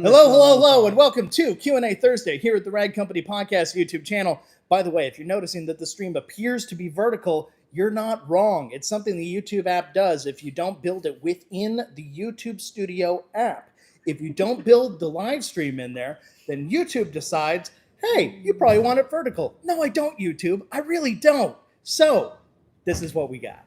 Hello, and welcome to Q&A Thursday here at the Rag Company Podcast YouTube channel. By the way, if you're noticing that the stream appears to be vertical, you're not wrong. It's something the YouTube app does if you don't build it within the YouTube Studio app. If you don't build the live stream in there, then YouTube decides, hey, you probably want it vertical. No, I don't, YouTube. I really don't. So, this is what we got.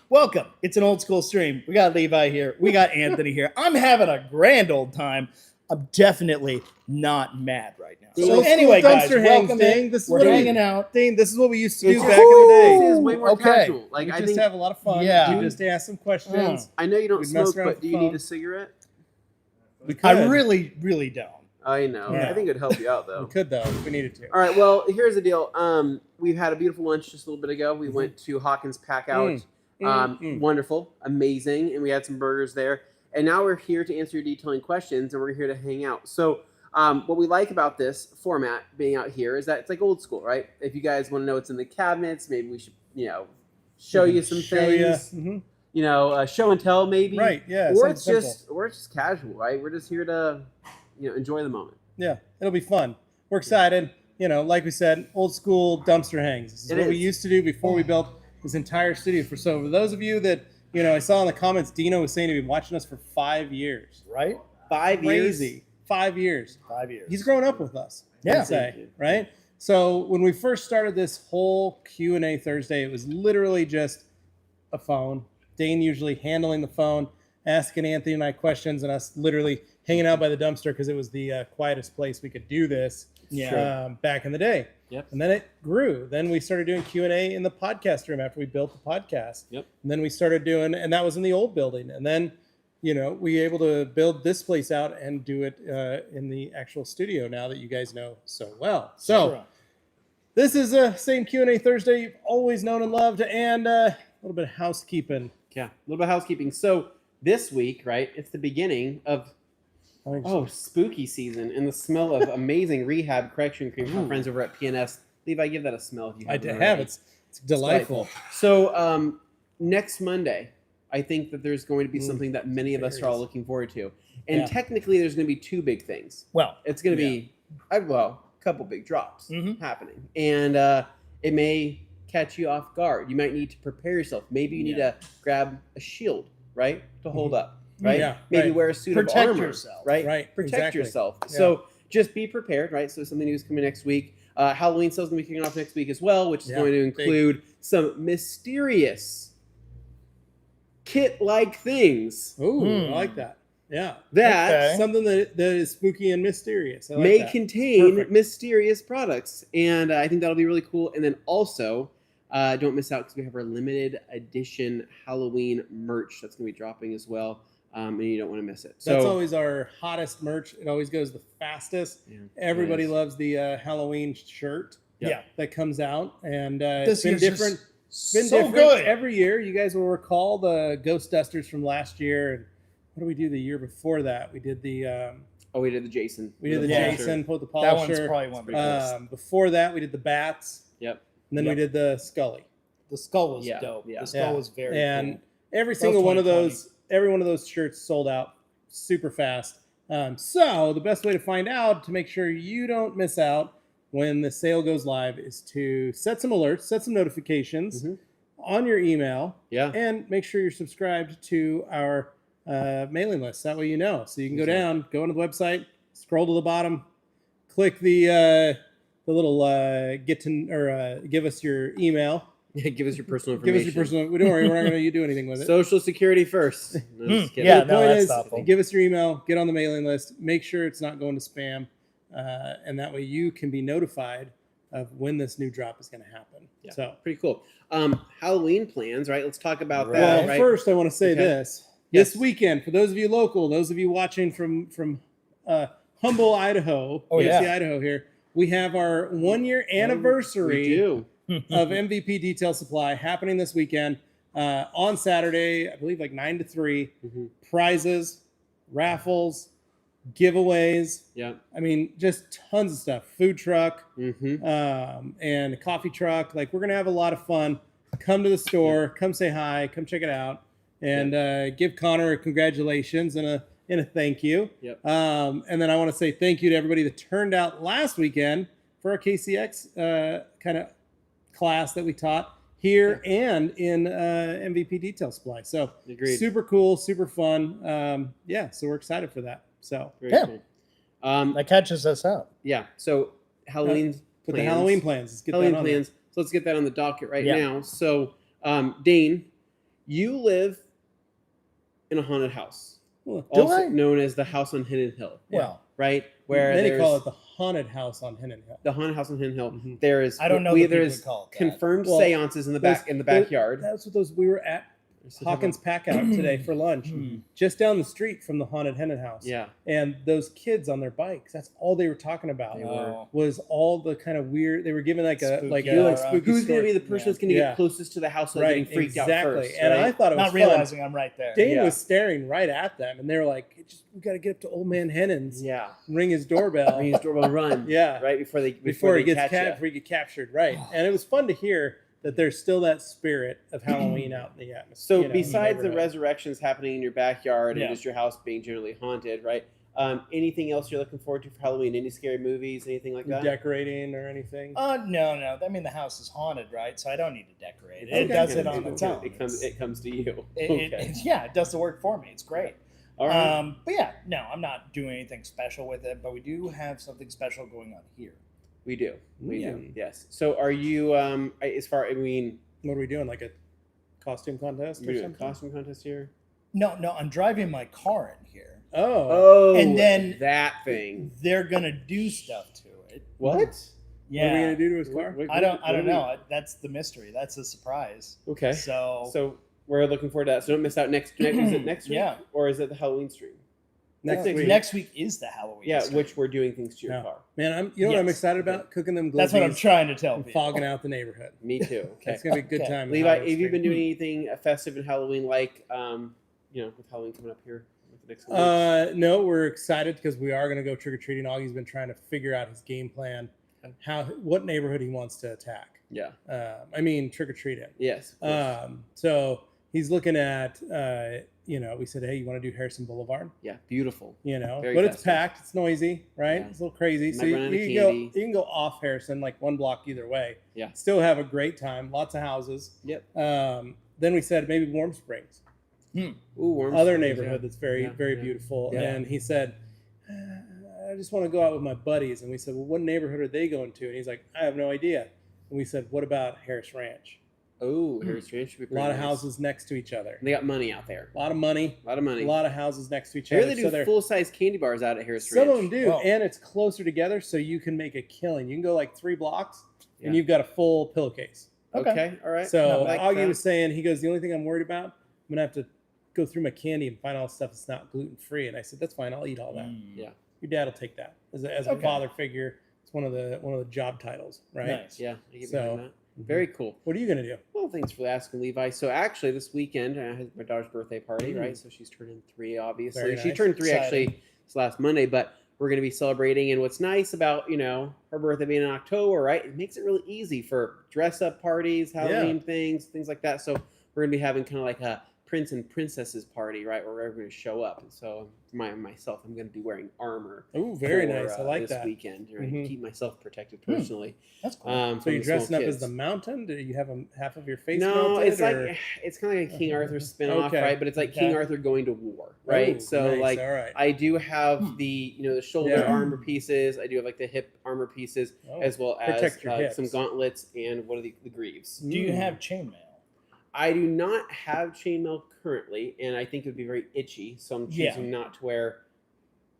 Welcome. It's an old school stream. We got Levi here. We got Anthony here. I'm having a grand old time. I'm definitely not mad right now. So anyway, guys, welcome in. We're hanging out. Dane, this is what we used to do back in the day. This is way more casual. Like, I just have a lot of fun. Yeah. We just ask some questions. I know you don't smoke, but do you need a cigarette? We could. I really don't. I know. Yeah. I think it'd help you out, though. We could, though, if we needed to. All right, well, here's the deal. We've had a beautiful lunch just a little bit ago. We went to Hawkins Pack Out. Wonderful, amazing, and we had some burgers there. And now we're here to answer your detailing questions, and we're here to hang out. So what we like about this format being out here is that it's like old school, right? If you guys want to know what's in the cabinets, maybe we should, show you some things. Show and tell maybe. Right, yeah. Or it's just casual, right? We're just here to, enjoy the moment. Yeah, it'll be fun. We're excited. Like we said, old school dumpster hangs. This is what we used to do before we built this entire studio. For those of you that, I saw in the comments, Dino was saying he'd been watching us for 5 years. Right? 5 years. Crazy. 5 years. 5 years. He's grown up with us. Yeah. I'd say, right? So when we first started this whole Q&A Thursday, it was literally just a phone. Dane usually handling the phone, asking Anthony and I questions, and us literally hanging out by the dumpster because it was the quietest place we could do this back in the day. Yep. And then it grew. Then we started doing Q&A in the podcast room after we built the podcast. Yep. And then we started doing, and that was in the old building. And then, we were able to build this place out and do it in the actual studio now that you guys know so well. So this is the same Q&A Thursday you've always known and loved, and a little bit of housekeeping. Yeah, a little bit of housekeeping. So this week, right, it's the beginning of spooky season and the smell of amazing rehab correction cream from our friends over at PNS. Levi, give that a smell if you haven't already. I have. It's delightful. So next Monday, I think that there's going to be something that many of us are all looking forward to. And technically, there's going to be two big things. Well, it's going to be, a couple big drops happening. And it may catch you off guard. You might need to prepare yourself. Maybe you need to grab a shield, right, to hold up. Right? Yeah, maybe wear a suit of armor. Yourself. Right? Protect yourself. Yeah. So just be prepared, right? So something new is coming next week. Halloween sales going to be kicking off next week as well, which is going to include some mysterious kit-like things. Ooh, I like that. Yeah. Something that is spooky and mysterious. I like that. Contain mysterious products. And I think that'll be really cool. And then also, don't miss out because we have our limited edition Halloween merch that's going to be dropping as well. And you don't want to miss it. So, that's always our hottest merch. It always goes the fastest. Yeah, everybody loves the Halloween shirt that comes out. And it's been different. Good every year. You guys will recall the Ghost Dusters from last year. And what did we do the year before that? We did the... we did the Jason. We did the Jason, put the polisher. That one's probably one of before that, we did the Bats. Yep. And then we did the Scully. The skull was dope. Yeah. The skull was very and cool. Every single one of those, every one of those shirts sold out super fast. So the best way to find out, to make sure you don't miss out when the sale goes live, is to set some alerts, set some notifications on your email, and make sure you're subscribed to our mailing list. That way you know. So you can go down, go onto the website, scroll to the bottom, click the little give us your email. Yeah, give us your personal information. Don't worry, we're not going to do anything with it. Social security first. No, just kidding. Yeah, the point that's is, thoughtful. give us your email, get on the mailing list, make sure it's not going to spam, and that way you can be notified of when this new drop is going to happen. Yeah, so pretty cool. Halloween plans, right? Let's talk about that. Well, first I want to say this. Yes. This weekend, for those of you local, those of you watching from Humble, Idaho, Idaho here, we have our 1-year anniversary of MVP Detail Supply happening this weekend on Saturday, I believe like 9 to 3. Prizes, raffles, giveaways. Yeah. I mean, just tons of stuff. Food truck and a coffee truck. Like, we're going to have a lot of fun. Come to the store. Come say hi. Come check it out. And give Connor a congratulations and in a thank you. Yep. And then I want to say thank you to everybody that turned out last weekend for our KCX kind of class that we taught here and in MVP Detail Supply. So Agreed. super cool, super fun. Yeah, so we're excited for that. So Very cool. That catches us up. Yeah. So Halloween with the Halloween plans. Let's get Halloween that on plans. So let's get that on the docket right now. So Dane, you live in a haunted house, also known as the House on Hidden Hill. Well, right, where many call it the haunted house on Hidden Hill. The haunted house on Hidden Hill. Mhm. There is. I don't know. There's confirmed seances in the backyard. That's what we were at Hawkins Pack Out today for lunch, just down the street from the haunted Hidden House. Yeah. And those kids on their bikes, that's all they were talking about. Was all the kind of weird. They were giving like a spooky who's going to be the person that's going to get closest to the house without getting freaked out first. And I thought it was not realizing I'm right there. Dane was staring right at them, and they were like, "We got to get up to Old Man Hennon's. Ring his doorbell. Ring his doorbell. Run. Right before he gets captured. Right. And it was fun to hear that there's still that spirit of Halloween out in the atmosphere. So besides the resurrections happening in your backyard and just your house being generally haunted, right? Anything else you're looking forward to for Halloween? Any scary movies, anything like that? Decorating or anything? No. I mean, the house is haunted, right? So I don't need to decorate it. It does it on its own. It comes to you. It does the work for me. It's great. All right. But yeah, no, I'm not doing anything special with it, but we do have something special going on here. We do. We do. Yes. So are you, as far, what are we doing? Like a costume contest or something? Costume contest here? No, I'm driving my car in here. And then that thing. They're going to do stuff to it. What? Yeah. What are we going to do to his car? I don't know. That's the mystery. That's a surprise. Okay. So we're looking forward to that. So don't miss out next is it next week? Yeah. Or is it the Halloween stream? Next week is the Halloween. stream. Which we're doing things to your car. Man, what I'm excited about? Cooking them glizzies. That's what I'm trying to tell people. Fogging out the neighborhood. Me too. Okay. It's going to be a good time. Levi, have you been doing anything festive in Halloween like, with Halloween coming up here with the next week? No, we're excited because we are going to go trick-or-treating. Augie's been trying to figure out his game plan, what neighborhood he wants to attack. Yeah. Trick-or-treat in. Yes. So he's looking at, we said, hey, you want to do Harrison Boulevard? Yeah, beautiful. Very festive. It's packed. It's noisy, right? Yeah. It's a little crazy. So you can go off Harrison, like one block either way. Yeah. Still have a great time. Lots of houses. Yep. Then we said maybe Warm Springs. Ooh, Warm Other Springs, neighborhood that's very beautiful. Yeah. And he said, I just want to go out with my buddies. And we said, well, what neighborhood are they going to? And he's like, I have no idea. And we said, what about Harris Ranch? Oh, Harris Ranch should be pretty A lot of nice. houses next to each other. And they got money out there. A lot of money. A lot of houses next to each other. other. They do full-size candy bars out at Harris Some Ranch. of them do, and it's closer together, so you can make a killing. You can go like 3 blocks, and you've got a full pillowcase. Okay, all right. So Augie was saying, he goes, the only thing I'm worried about, I'm going to have to go through my candy and find all the stuff that's not gluten-free. And I said, that's fine. I'll eat all that. Yeah. Your dad will take that. As a father figure, it's one of the job titles, right? Nice. Yeah. I get behind that. Very cool. What are you going to do? Well, thanks for asking, Levi. So actually, this weekend, I had my daughter's birthday party, right? So she's turning 3, obviously. Very She nice. turned 3 Exciting. actually this last Monday, but we're going to be celebrating. And what's nice about, her birthday being in October, right? It makes it really easy for dress-up parties, Halloween things like that. So we're going to be having kind of like a prince and princesses party, right? Where everybody's going to show up. And so myself, I'm going to be wearing armor. Oh, very nice. I like this that. weekend, right? Keep myself protected personally. That's cool. So you're dressing up as the mountain? Do you have half of your face No, melted, it's like it's kind of like a King Arthur spinoff, right? But it's like King Arthur going to war, right? Oh, so nice. like All right. I do have the the shoulder armor pieces. I do have like the hip armor pieces, as well as Protect your hips. some gauntlets and what are the greaves. Do you have chainmail? I do not have chainmail currently, and I think it would be very itchy, so I'm choosing not to wear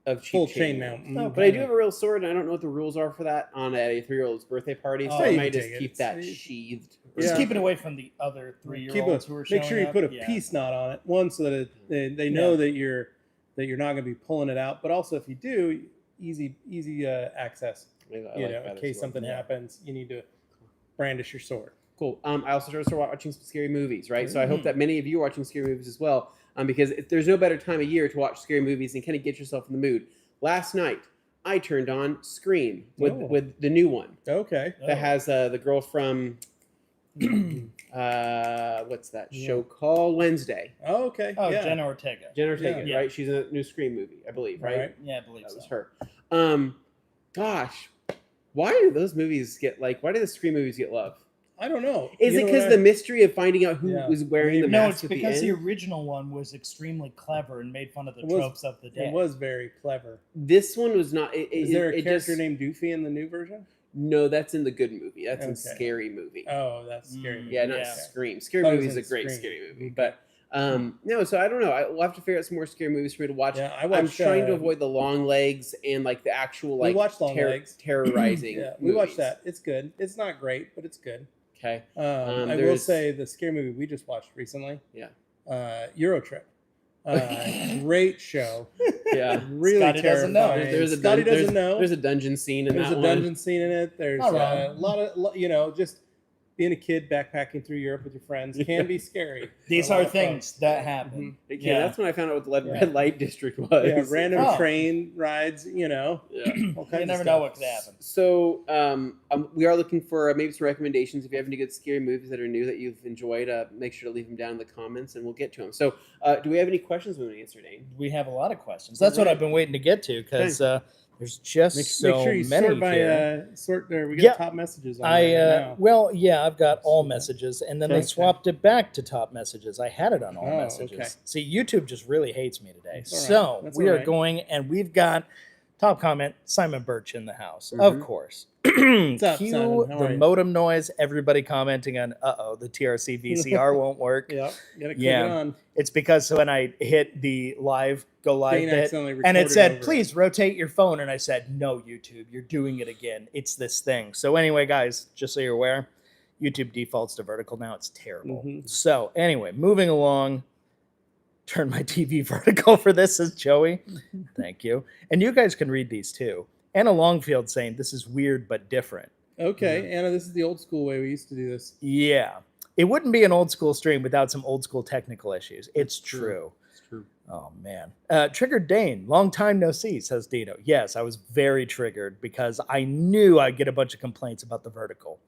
a cheap full chainmail. chainmail. But I do have a real sword, and I don't know what the rules are for that on a 3-year-old's birthday party, so I might just keep that sheathed. Just keep it away from the other 3-year-olds who are showing Make sure you up. put a peace knot on it. One, so that they know that you're not going to be pulling it out. But also, if you do, easy access. In case something happens, you need to brandish your sword. Cool. I also started watching some scary movies, right? So I hope that many of you are watching scary movies as well, because there's no better time of year to watch scary movies and kind of get yourself in the mood. Last night, I turned on Scream with the new one. Okay. That has the girl from What's that show called? Wednesday. Oh, okay. Oh, yeah. Jenna Ortega. Jenna Ortega, Yeah. right? She's in a new Scream movie, I believe, right? Yeah, I believe That so. was her. Gosh, why do those movies get why do the Scream movies get love? I don't know. Is it because the mystery of finding out who Yeah. was wearing the No, mask it's at the because the end? original one was extremely clever and made fun of the It was- tropes of the day. It was very clever. This one was not. Is there a character named Doofy in the new version? No, that's in the good movie. That's in Okay. Scary Movie. Oh, that's scary. Yeah, not Yeah. Scream. Scary Oh, it was Movie is a in great Scream. scary movie, but no. So I don't know. We'll have to figure out some more scary movies for me to watch. Yeah, I'm trying to avoid the long legs and like the actual we watched Long Legs. terrorizing. Yeah, we watched that. It's good. It's not great, but it's good. Okay. I will say the scary movie we just watched recently. Yeah. Eurotrip. Great show. Yeah. Really Scotty doesn't know. terrifying. Scotty doesn't know. There's a dungeon scene in There's that a one. dungeon scene in it. There's Not a wrong. lot of just being a kid backpacking through Europe with your friends can be scary. These A lot are of fun. things that happen. Yeah, that's when I found out what the Yeah. red light district was. Yeah, random Oh. train rides. Yeah. All kinds You of never stuff. know what could happen. So we are looking for maybe some recommendations. If you have any good scary movies that are new that you've enjoyed, make sure to leave them down in the comments, and we'll get to them. So, do we have any questions we want to answer, Dane? We have a lot of questions. That's what I've been waiting to get to because there's just Make so sure you many sort by here. sort there. We got Yeah. top messages on there right now. Well, yeah, I've got all messages, and then they Okay. swapped it back to top messages. I had it on all Oh, messages. okay. See, YouTube just really hates me today. That's all right. So That's we all are right. going, and we've got top comment Simon Birch in the house, Mhm. of course. What's up, Cue Simon? How the are you? modem noise. Everybody commenting on, the TRC VCR won't work. Yeah, gotta click Yeah. it on. It's because when I hit the go live Dane bit, accidentally and it recorded said, over please rotate your phone. And I said, no, YouTube, you're doing it again. It's this thing. So anyway, guys, just so you're aware, YouTube defaults to vertical now. It's terrible. Mhm. So anyway, moving along. Turn my TV vertical for this, says Joey. Thank you. And you guys can read these too. Anna Longfield saying, this is weird but different. Okay, Anna, this is the old school way we used to do this. Yeah. It wouldn't be an old school stream without some old school technical issues. It's true. It's true. Oh, man. Triggered Dane, long time no see, says Dino. Yes, I was very triggered because I knew I'd get a bunch of complaints about the vertical.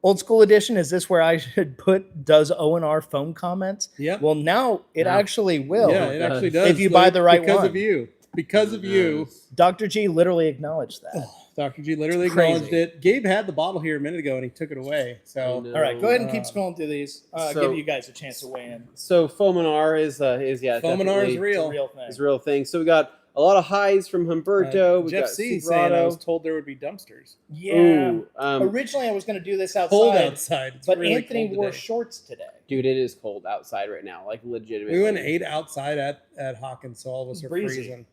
Old school edition, is this where I should put, does O&R phone comments? Yep. Well, now it Yeah. actually will. Yeah, it actually does. If you buy the right because one. of you. Because of you. Dr. G literally acknowledged that. Dr. G literally It's crazy. acknowledged it. Gabe had the bottle here a minute ago and he took it away. So I know. All right, go ahead and keep Uh, scrolling through these. so- Give you guys a chance to weigh in. So Fominar is yeah, Fominar is definitely It's a real. real thing. is a real thing. So we got a lot of highs from Humberto. we Jeff got C saying I Silverado. was told there would be dumpsters. Yeah. Ooh, Originally, I was going to do this Cold outside, outside. It's but really Anthony cold wore today. shorts today. dude, it is cold outside right now. Like legitimately. We went and ate outside at Hawkins, so all of us are Breezy. freezing.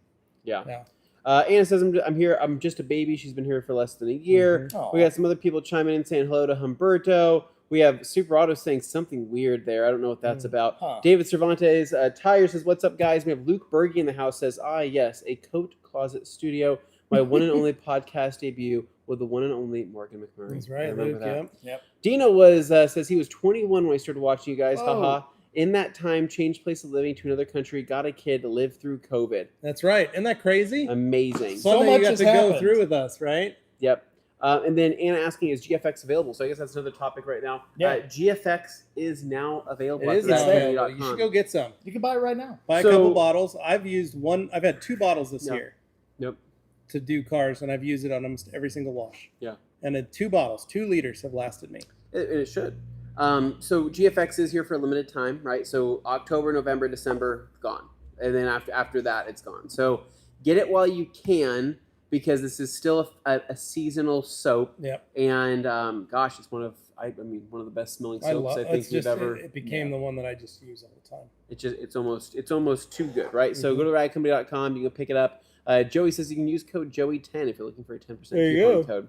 Yeah. Yeah. Anna says, I'm here. I'm just a baby. She's been here for less than a year. Aw. We got some other people chiming in saying hello to Humberto. We have Super Auto saying something weird there. I don't know what that's about. Huh. David Cervantes, Tire says, what's up, guys? We have Luke Berge in the house says, yes, a coat closet studio. My one and only podcast debut with the one and only Morgan McMurray. That's I right, remember Luke. that. Yep. Yep. Dino was says he was 21 when I started watching you guys. Oh. Haha. In that time, changed place of living to another country, got a kid, lived through COVID. That's right. Isn't that crazy? Amazing. So Something much you got has to go happened. through with us, right? Yep. And then Anna asking, is GFX available? So I guess that's another topic right now. Yeah. GFX is now available. It is at now there. available. You should go get some. You can buy it right now. Buy a So- couple bottles. I've used one. I've had 2 bottles this Yep. year Yep. to do cars, and I've used it on almost every single wash. Yeah. And then 2 bottles, 2 liters have lasted me. It should. So GFX is here for a limited time, right? So October, November, December, gone. And then after that, it's gone. So get it while you can because this is still a seasonal soap. Yep. And gosh, it's one of the best smelling I soaps love I it. think we've ever. It became the one that I just use all the time. It's almost too good, right? So Mm-hmm. go to radcompany.com. You can pick it up. Joey says you can use code Joey10 if you're looking for a 10% There you coupon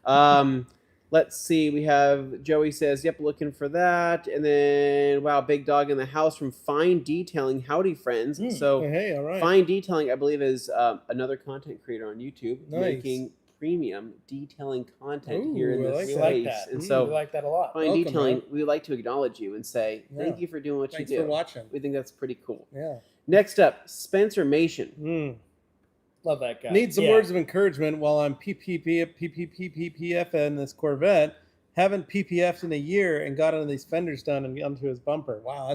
code. Let's see. We have Joey says, "Yep, looking for that." And then wow, big dog in the house from Fine Detailing. Howdy, friends. So Hey, all right. Fine Detailing, I believe, is another content creator on YouTube Nice. making premium detailing content here in Ooh, I this like We space. like that. And We so like that a lot. Fine Welcome, Detailing, man. we would like to acknowledge you and say thank Yeah. you for doing what Thanks you do. for watching. We think that's pretty cool. Yeah. Next up, Spencer Mation. Love that guy. Need some Yeah. words of encouragement while I'm PPPF in this Corvette. haven't PPF'd in a year and got these fenders done and onto his bumper. Wow,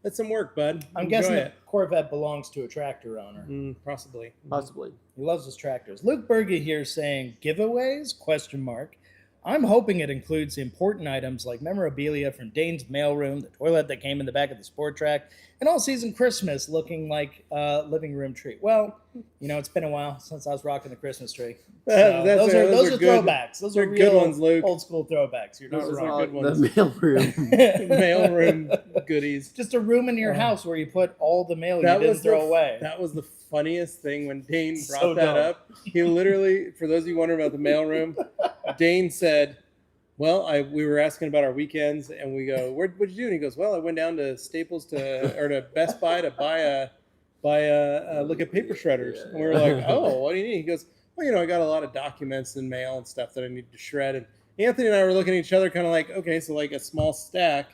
that's some work, bud. I'm Enjoy guessing it. the Corvette belongs to a tractor owner. Possibly. He loves his tractors. Luke Berge here saying giveaways? ? I'm hoping it includes important items like memorabilia from Dane's mailroom, the toilet that came in the back of the sport track, and all season Christmas looking like a living room tree. Well, it's been a while since I was rocking the Christmas tree. So those are good, throwbacks. Those are are good real ones, Luke. old school throwbacks. You're not Those are wrong. good ones. The mailroom. Mailroom goodies. Just a room in your house where you put all the mail you didn't throw away. That was the funniest thing when Dane brought So that dumb. up. He literally, for those of you wondering about the mailroom, Dane said, well, we were asking about our weekends, and we go, what'd you do? And he goes, well, I went down to Staples to Best Buy to buy a look at paper shredders. And we were like, oh, what do you need? He goes, well, I got a lot of documents and mail and stuff that I need to shred. And Anthony and I were looking at each other kind of like, okay, so like a small stack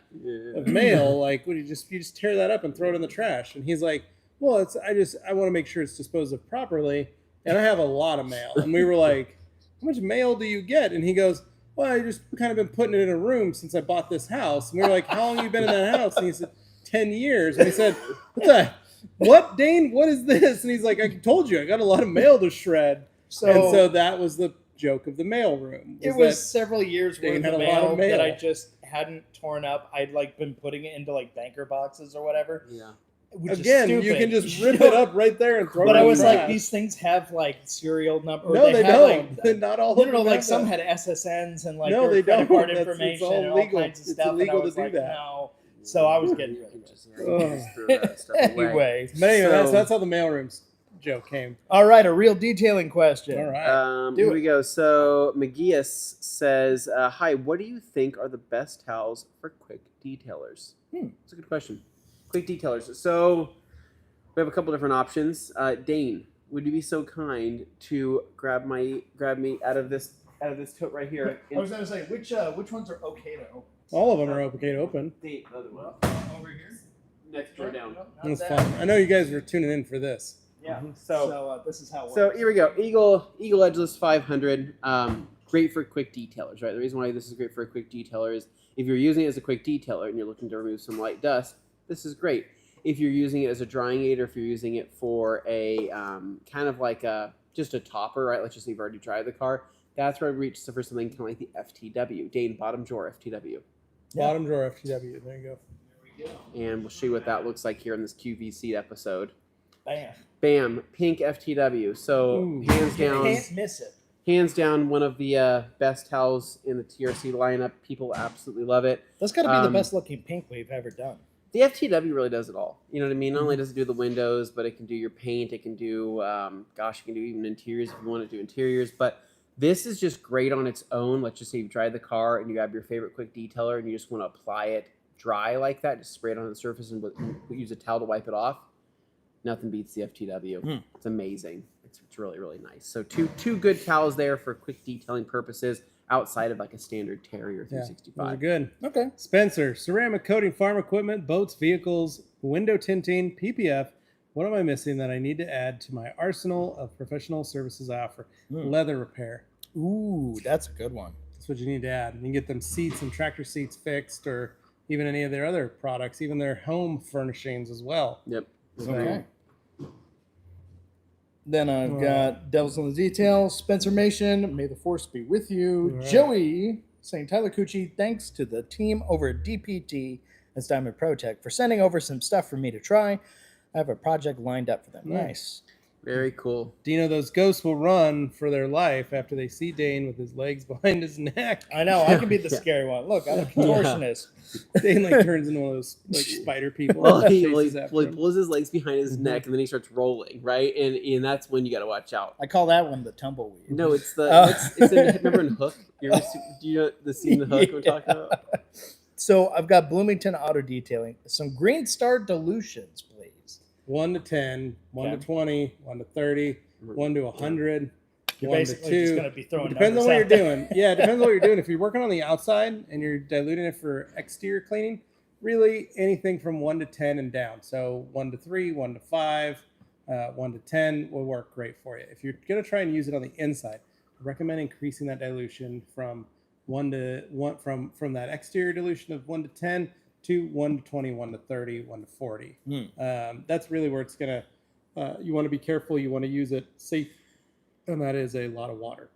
of mail, like, would you just tear that up and throw it in the trash? And he's like, well, I want to make sure it's disposed of properly, and I have a lot of mail. And we were like, how much mail do you get? And he goes, well, I just kind of been putting it in a room since I bought this house. And we were like, how long have you been in that house? And he said, 10 years. And we said, what, Dane? What is this? And he's like, I told you, I got a lot of mail to shred. So that was the joke of the mail room. It was several years worth had of a lot of mail that I just hadn't torn up. I'd been putting it into banker boxes or whatever. Yeah. Which Again, is you can just rip it up right there and throw it in But I was the like, trash. these things have No, serial number. they don't. Not all of them Like have some that. had SSNs and No, their they credit don't. card It's information all and legal. all kinds of It's stuff. illegal and I was to do like, that. no. So I was getting rid of it. Anyway, But anyway, So- that's how the mailrooms joke came. all right, a real detailing question. All right. Here we go. So McGeeus says, hi, what do you think are the best towels for quick detailers? That's a good question. Quick detailers. So we have a couple different options. Dane, would you be so kind to grab me out of this tote right here? I was going to say, which ones are okay to open? All of them are okay to open. The other one. Over here? Next door down. That's fun. I know you guys were tuning in for this. Yeah. So this is how it works. So here we go. Eagle Edgeless 500. Great for quick detailers, right? The reason why this is great for a quick detailer is if you're using it as a quick detailer and you're looking to remove some light dust, this is great. If you're using it as a drying aid or if you're using it for a kind of like just a topper, right? Let's just say you've already dried the car. That's where I reach for something kind of like the FTW. Dane, bottom drawer FTW. Bottom drawer FTW. There you go. And we'll show you what that looks like here in this QVC episode. Bam. Bam, pink FTW. So Ooh. hands down. Can't miss it. Hands down, one of the best towels in the TRC lineup. People absolutely love it. That's got to be the best looking pink we've ever done. The FTW really does it all. You know what I mean? Not only does it do the windows, but it can do your paint. It can do, it can do even interiors if you want to do interiors. But this is just great on its own. Let's just say you've dried the car and you have your favorite quick detailer and you just want to apply it dry like that. Just spray it on the surface and use a towel to wipe it off. Nothing beats the FTW. It's amazing. It's really, really nice. So two good towels there for quick detailing purposes outside of like a standard Terrier Those are 365. good. Okay. Spencer, ceramic coating, farm equipment, boats, vehicles, window tinting, PPF. What am I missing that I need to add to my arsenal of professional services I offer? Leather repair. Ooh, that's a good one. That's what you need to add. You can get them seats and tractor seats fixed or even any of their other products, even their home furnishings as well. Yep. Okay. Then I've got Devils in the Details, Spencer Mason, may the force be with you. All right. Joey saying, Tyler Cucci, thanks to the team over at DPT and Diamond Pro Tech for sending over some stuff for me to try. I have a project lined up for them. Nice. Very cool. Dino, those ghosts will run for their life after they see Dane with his legs behind his neck. I know, I can be the scary one. Look, I'm a contortionist. Dane turns into one of those spider people. Well, he Chases after him. pulls his legs behind his neck and then he starts rolling, right? And that's when you got to watch out. I call that one the tumbleweed. No, it's remember in Hook? Do you know the scene in Hook we're talking about? So I've got Bloomington Auto Detailing. Some Green Star dilutions, please. 1 to 10, 1 to 20, 1 to 30, 1 to 100, You're 1 to basically 2. just going to be throwing Depends on numbers what you're out there. doing. Yeah, it depends on what you're doing. If you're working on the outside and you're diluting it for exterior cleaning, really anything from 1 to 10 and down. So 1 to 3, 1 to 5, 1 to 10 will work great for you. If you're going to try and use it on the inside, I recommend increasing that dilution from from that exterior dilution of 1 to 10 to 1 to 20, 1 to 30, 1 to 40. That's really where it's gonna. You want to be careful. You want to use it safe, and that is a lot of water.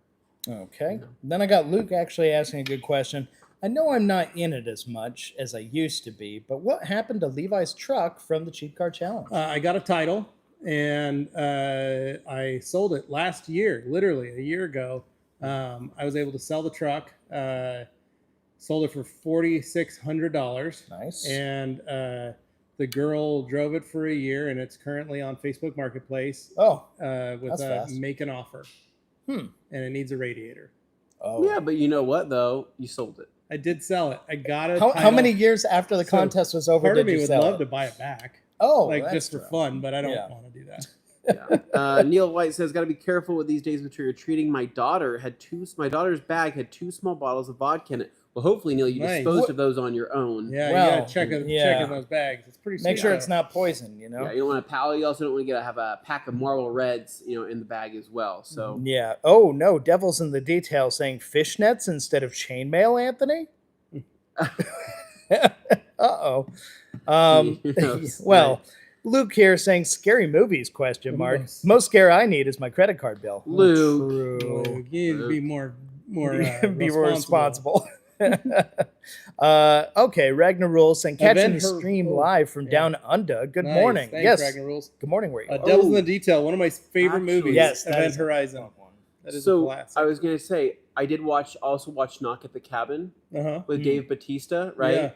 Okay. Then I got Luke actually asking a good question. I know I'm not in it as much as I used to be, but what happened to Levi's truck from the Cheap Car Challenge? I got a title, and I sold it last year, literally a year ago. I was able to sell the truck, sold it for $4,600. Nice. And the girl drove it for a year, and it's currently on Facebook Marketplace. Oh, with that's a fast. make an offer. And it needs a radiator. Oh, Yeah, but you know what though? You sold it. I did sell it. I got it. How many years after the contest was over Part of did me you would sell love it? to buy it back. Oh, like that's just for true. fun, but I don't Yeah. want to do that. Yeah. Neil White says, "Got to be careful with these days with trick or treating. My daughter's bag had 2 small bottles of vodka in it. Well, hopefully, Neil, you Nice. disposed of those on your own. Yeah, Well, you gotta check in those bags. It's pretty. Make sweet. sure it's not poison, you know? Yeah, you don't want to pal. You also don't want to have a pack of Marlboro Reds, in the bag as well. So Yeah. Oh, no. Devil's in the details saying fishnets instead of chainmail, Anthony? Uh-oh. Well, right. Luke here saying scary movies, question mark. Yes. Most scare I need is my credit card bill. Luke. True. Luke, you need to be more Be more responsible. Okay, Ragnar Rules saying catching Event the her- stream oh, live from yeah. down under. Good Nice. morning. Thanks, Yes. Ragnar Rules. Good morning, where you are. Devil's in the Detail, one of my favorite Actually, movies. yes, that Event is a Horizon. fun one. That is a So classic. I was gonna say I did also watch Knock at the Cabin with Dave Bautista, right? Yeah.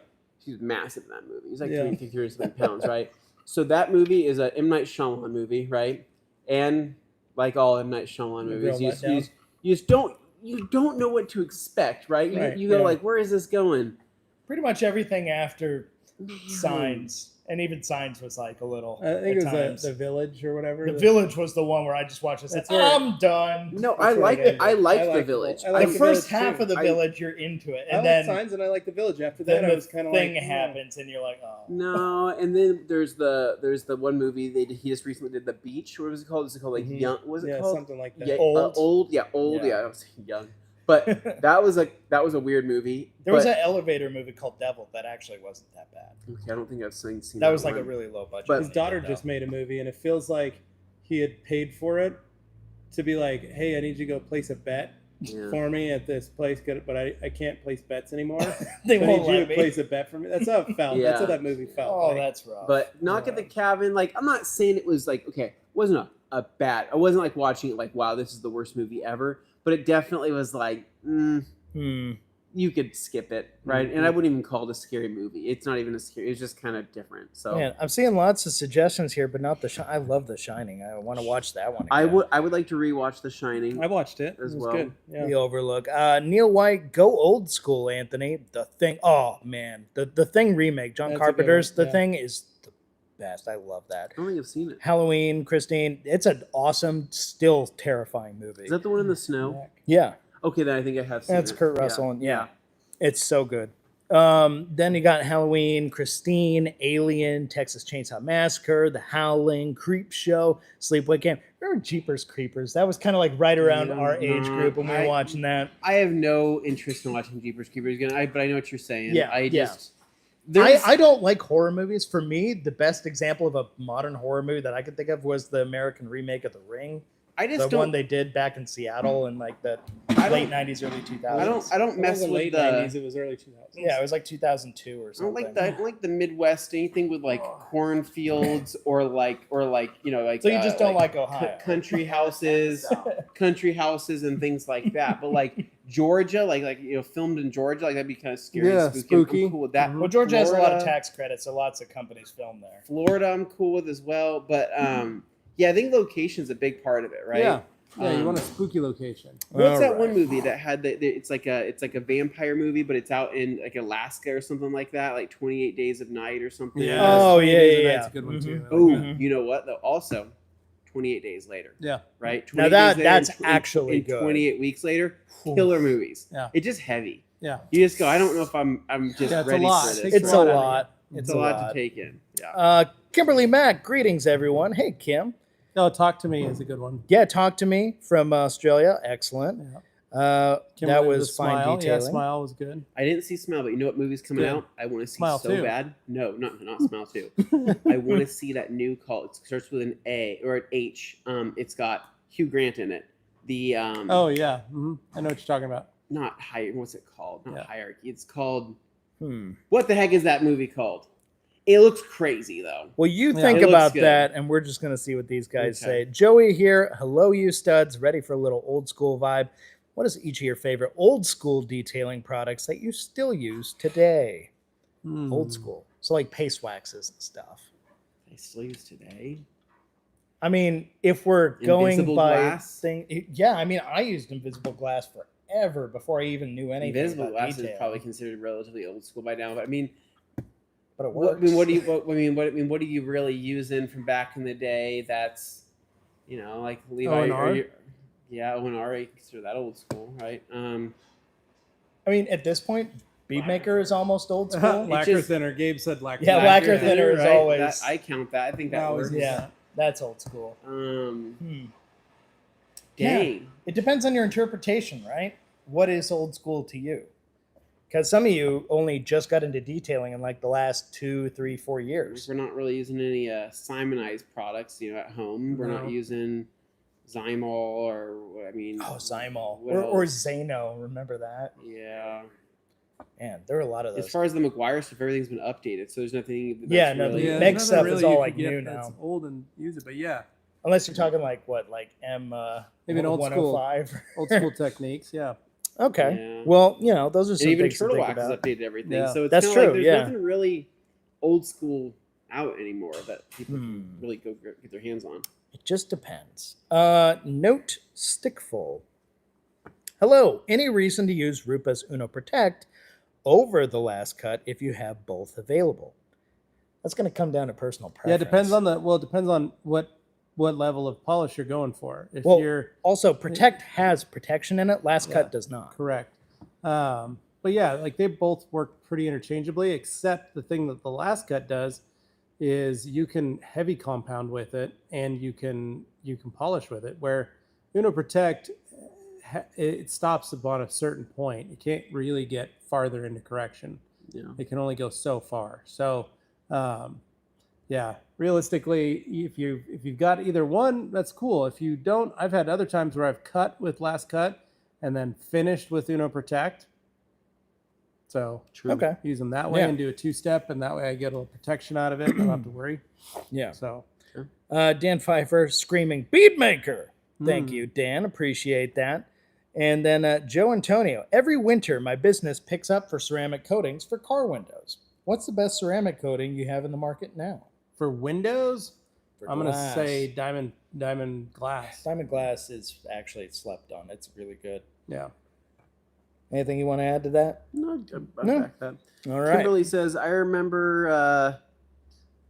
He's massive in that movie. He's like Yeah. 330 pounds, right? So that movie is a M. Night Shyamalan movie, right? And like all M. Night Shyamalan movies, you just don't know what to expect, right? You go like, where is this going? Pretty much everything after Signs, and even Signs was like a little. I think it at was the Village or whatever. The Village was the one where I just watched it. That's Said, where- I'm done. No, Before I liked get it. I into liked I The like Village. I like the The first Village, half too. of The Village, you're into it, I and like then Signs and I like The Village. After then that, I the was kind of thing like, happens, and you're like, oh. No, and then there's the one movie he just recently did, The Beach. What was it called? Was it called like Mhm. Young? What was it yeah, called? something like that. Yeah, Old? old. Yeah. Yeah. I was young, but that was a weird movie. There was but- an elevator movie called Devil that actually wasn't that bad. Okay, I don't think I've seen That was like one. a really low budget. But- when His they daughter did just that. made a movie, and it feels like he had paid for it to be like, hey, I need you to go place a bet Yeah. for me at this place, but I can't place bets anymore. They I won't need you let to me. place a bet for me. That's how it felt. Yeah. That's how that movie felt. Oh, like. that's rough. But Knock at the Cabin, like I'm not saying it was like okay, it wasn't a bad. I wasn't like watching it like wow, this is the worst movie ever. But it definitely was like you could skip it, right? And I wouldn't even call it a scary movie. It's not even a scary. It's just kind of different. So Man, I'm seeing lots of suggestions here, but not I love The Shining. I want to watch that one. I again. would like to rewatch The Shining. I watched it. As It was well. good. Yeah. The Overlook. Neil White, go old school, Anthony. The Thing. Oh man, the Thing remake. John That's a good Carpenter's one, The yeah. Thing is the best. I love that. I don't think I've seen it. Halloween, Christine. It's an awesome, still terrifying movie. Is that the one in the snow? Yeah, Okay, then I think I have seen that's it. Kurt Russell. And yeah, it's so good. Then you got Halloween, Christine, Alien, Texas Chainsaw Massacre, The Howling, Creep Show, Sleepaway Camp. Remember Jeepers Creepers? That was kind of like right around our age group when we were watching that. I have no interest in watching Jeepers Creepers again. But I know what you're saying. Yeah, I yeah. just there's I don't like horror movies. For me, the best example of a modern horror movie that I could think of was the American remake of The Ring. I just The one don't. they did back in Seattle in like the I late don't- 90s, early 2000s. I don't It mess wasn't with late the. 90s. It was early 2000s. Yeah, it was like 2002 or I don't something. like the I don't like the Midwest anything with like cornfields or like like So you just don't like c- Ohio. country houses and things like that. But like Georgia, like filmed in Georgia, like that'd be kind of scary. Yeah, and spooky. I'm cool with that. Well, Georgia has a lot of Florida- tax credits, so lots of companies film there. Florida, I'm cool with as well. But yeah, I think location's a big part of it, right? Yeah. Yeah, you Um, want a spooky location. What's that All one right. movie that had it's like a vampire movie, but it's out in like Alaska or something like that, like 28 Days of Night or something. Yeah. Oh, 28 yeah, Days a yeah, Night's yeah. a good one, too. Mhm. Oh, Mhm. you know what though? Also, 28 Days Later, Yeah. right? Now 28 that- Days Later that's and actually and good. 28 Weeks Later, killer movies. Yeah. It's just heavy. Yeah. You just go. I don't know if I'm just Yeah, it's a ready lot. for this. Takes It's a out of lot. It's a lot to take in. Yeah. Kimberly Mack, greetings, everyone. Hey, Kim. No, Talk to Me is a good one. Yeah, talk to me from Australia. Excellent. That was fine Smile. detailing. Yeah, Smile was good. I didn't see Smile, but you know what movie's coming Good. out? I want to see Smile so 2. bad. No, not Smile 2. I want to see that new call. It starts with an A or an H. It's got Hugh Grant in it. The Oh yeah, I know what you're talking about. not high. What's it called? Not Hierarchy. It's called. What the heck is that movie called? It looks crazy though. Well, you think about that, and we're just going to see what these guys say. Joey here. Hello, you studs. Ready for a little old school vibe. What is each of your favorite old school detailing products that you still use today? Old school. So like paste waxes and stuff. They still use today? I mean, if we're going Invisible by glass? yeah, I mean, I used invisible glass forever before I even knew anything Invisible about glass detailing. is probably considered relatively old school by now, but I mean, but it works. what do you really use in from back in the day? That's, like Levi. O&R. You consider that old school, right? I mean, at this point, bead maker is almost old school. Lacquer thinner. Gabe said lacquer. Yeah, lacquer thinner is always. I count that. I think that works. Yeah, that's old school. Dane. Yeah. It depends on your interpretation, right? What is old school to you? Because some of you only just got into detailing in like the last 2, 3, 4 years. We're not really using any Simonized products, at home. We're not using Zymol or Zymol or Zano. Remember that? Yeah. Man, there are a lot of those. As far as the McGuire stuff, everything's been updated, so there's nothing. The Meg stuff is all like new now. It's old and use it, but yeah. Unless you're talking like what, like maybe an old school, old school techniques, yeah. Okay. Yeah. Well, those are some even things Turtle to Wax think has about. updated everything, Yeah. so it's that's true. Like there's nothing really old school out anymore that people can really go get their hands on. It just depends. Note Stickful. Hello. Any reason to use Rupa's Uno Protect over the last cut if you have both available? That's going to come down to personal preference. Yeah, it depends on what level of polish you're going for. If you're also Protect has protection in it, last cut does not. Correct. But yeah, like they both work pretty interchangeably, except the thing that the last cut does is you can heavy compound with it and you can polish with it, where Uno Protect it stops upon a certain point. It can't really get farther into correction. Yeah. It can only go so far. So realistically, if you've got either one, that's cool. If you don't, I've had other times where I've cut with last cut and then finished with Uno Protect. So use them that way and do a 2-step, and that way I get a little protection out of it. I don't have to worry. Yeah. So Dan Pfeiffer screaming bead maker. Thank you, Dan. Appreciate that. And then Joe Antonio. Every winter, my business picks up for ceramic coatings for car windows. What's the best ceramic coating you have in the market now? For windows, I'm going to say diamond glass. Diamond glass is actually slept on. It's really good. Yeah. Anything you want to add to that? No. Back that. All right. Kimberly says, I remember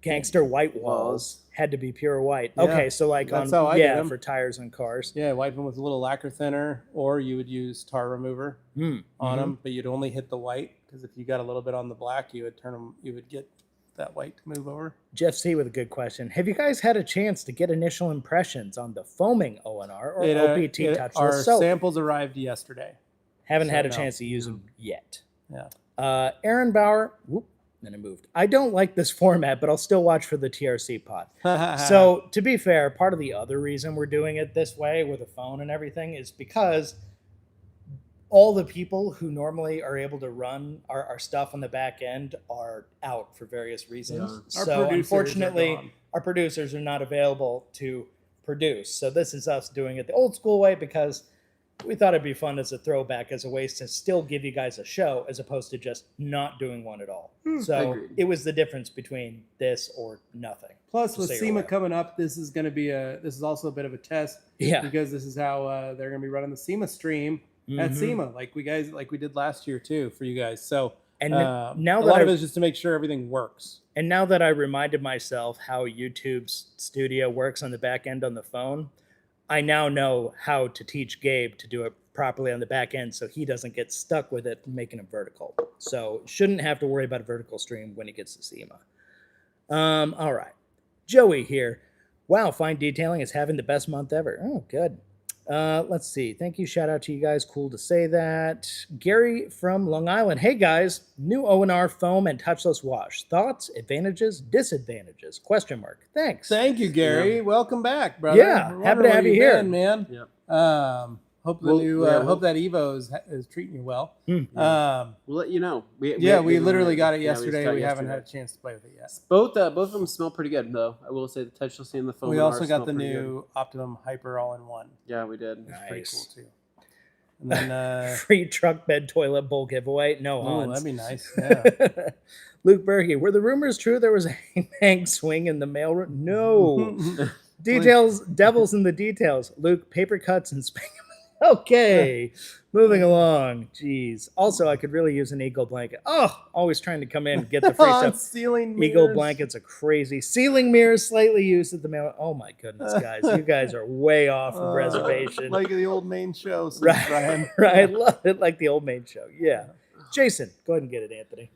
gangster white walls had to be pure white. Yeah. Okay, so like that's how I did them. For tires and cars. Yeah, wipe them with a little lacquer thinner, or you would use tar remover on them, but you'd only hit the white, because if you got a little bit on the black, you would get that white to move over. Jeff C with a good question. Have you guys had a chance to get initial impressions on the foaming ONR or OPT touchless Our soap? samples arrived yesterday. Haven't had a chance to use them yet. Yeah. Aaron Bauer. Whoop. Then it moved. I don't like this format, but I'll still watch for the TRC pod. So to be fair, part of the other reason we're doing it this way with a phone and everything is because all the people who normally are able to run our stuff on the back end are out for various reasons. Yeah. So unfortunately, our producers are not available to produce. So this is us doing it the old school way, because we thought it'd be fun as a throwback, as a way to still give you guys a show, as opposed to just not doing one at all. So it was the difference between this or nothing. Plus, with SEMA coming up, this is also a bit of a test. Yeah. Because this is how they're going to be running the SEMA stream at SEMA, like we did last year too for you guys. So and now a lot of it is just to make sure everything works. And now that I reminded myself how YouTube's studio works on the back end on the phone, I now know how to teach Gabe to do it properly on the back end, so he doesn't get stuck with it making it vertical. So shouldn't have to worry about a vertical stream when he gets to SEMA. All right. Joey here. Wow, fine detailing is having the best month ever. Oh, good. Let's see. Thank you. Shout out to you guys. Cool to say that. Gary from Long Island. Hey guys, new O&R foam and touchless wash. Thoughts, advantages, disadvantages? Question mark. Thanks. Thank you, Gary. Yeah. Welcome back, brother. Yeah, We're happy to wondering have where you you've here. been, man. Yep. Hope We'll- hope that Evo is treating you well. Hmm. We'll let you know. We literally got it yesterday. We haven't had a chance to play with it yet. Both of them smell pretty good, though. I will say the touchless and the foam. We and also ours got smell the pretty new Optimum Hyper all-in-one. Good. Yeah, we did. It's pretty cool Nice. too. And then Free truck bed toilet bowl giveaway. No, oh, Hans. that'd be nice. Yeah. Luke Berge, were the rumors true there was a hang swing in the mail room? No. Details, devils in the details. Luke, paper cuts and spank. Okay, moving along. Jeez. Also, I could really use an eagle blanket. Oh, always trying to come in and get the free stuff. Ceiling Eagle mirrors. blankets are crazy. Ceiling mirrors slightly used at the mail. Oh my goodness, guys. You guys are way off of reservation. Like the old main show, says Right. Brian. Right. I love it like the old maid show. Yeah. Jason, go ahead and get it, Anthony.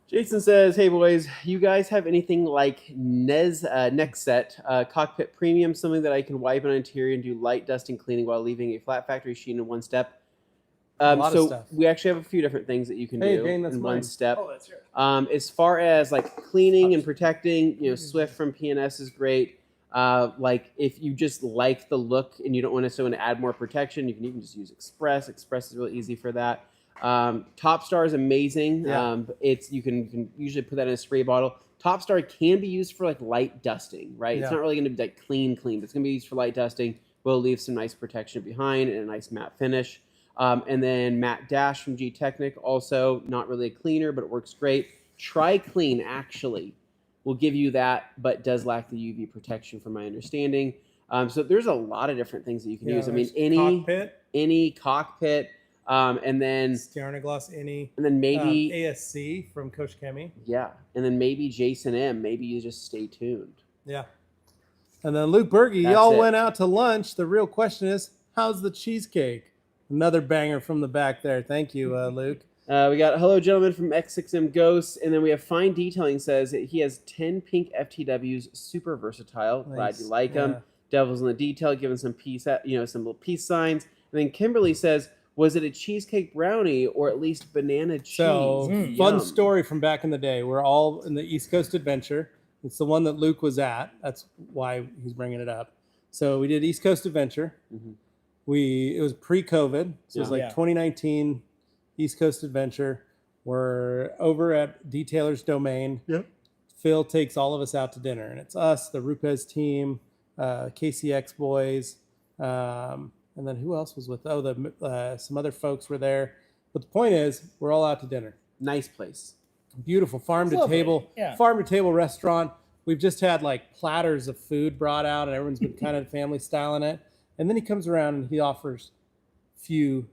Jason says, "Hey boys, you guys have anything like next set cockpit premium, something that I can wipe on interior and do light dusting cleaning while leaving a flat factory sheen in one step?" A lot of So stuff. we actually have a few different things that you can Hey, do Dane, that's in mine. one step. Oh, that's yours. As far as like cleaning and protecting, Swift from PNS is great. Like if you just like the look and you don't want to add more protection, you can even just use Express. Express is really easy for that. Top Star is amazing. Yeah. You can usually put that in a spray bottle. Top Star can be used for like light dusting, right? Yeah. It's not really going to be like clean, but it's going to be used for light dusting. Will leave some nice protection behind and a nice matte finish. And then Matte Dash from G Technic, also not really a cleaner, but it works great. Tri Clean actually will give you that, but does lack the UV protection from my understanding. So there's a lot of different things that you can use. I mean, any cockpit, and then Glass any, and then maybe ASC from Coach Kemi. yeah, and then maybe Jason M. Maybe you just stay tuned. Yeah. And then Luke Berge, That's y'all it. went out to lunch. The real question is, how's the cheesecake? Another banger from the back there. Thank you, Luke. We got hello gentlemen from X6M Ghosts, and then we have Fine Detailing says that he has 10 pink FTWs, super versatile. Glad Nice. you like Yeah. them. Devils in the Detail, giving some peace, some little peace signs. And then Kimberly says, was it a cheesecake brownie or at least banana cheese? So, Mm, fun Yum. story from back in the day. We're all in the East Coast Adventure. It's the one that Luke was at. That's why he's bringing it up. So we did East Coast Adventure. Mhm. It was pre-COVID. So it was Yeah. like Yeah. 2019 East Coast Adventure. We're over at Detailer's Domain. Yep. Phil takes all of us out to dinner, and it's us, the Rupes team, KCX boys, and then who else was with? Some other folks were there. But the point is, we're all out to dinner. Nice place. Beautiful farm to Lovely. table, Yeah. farm to table restaurant. We've just had like platters of food brought out, and everyone's been kind of family style in it. And then he comes around and he offers few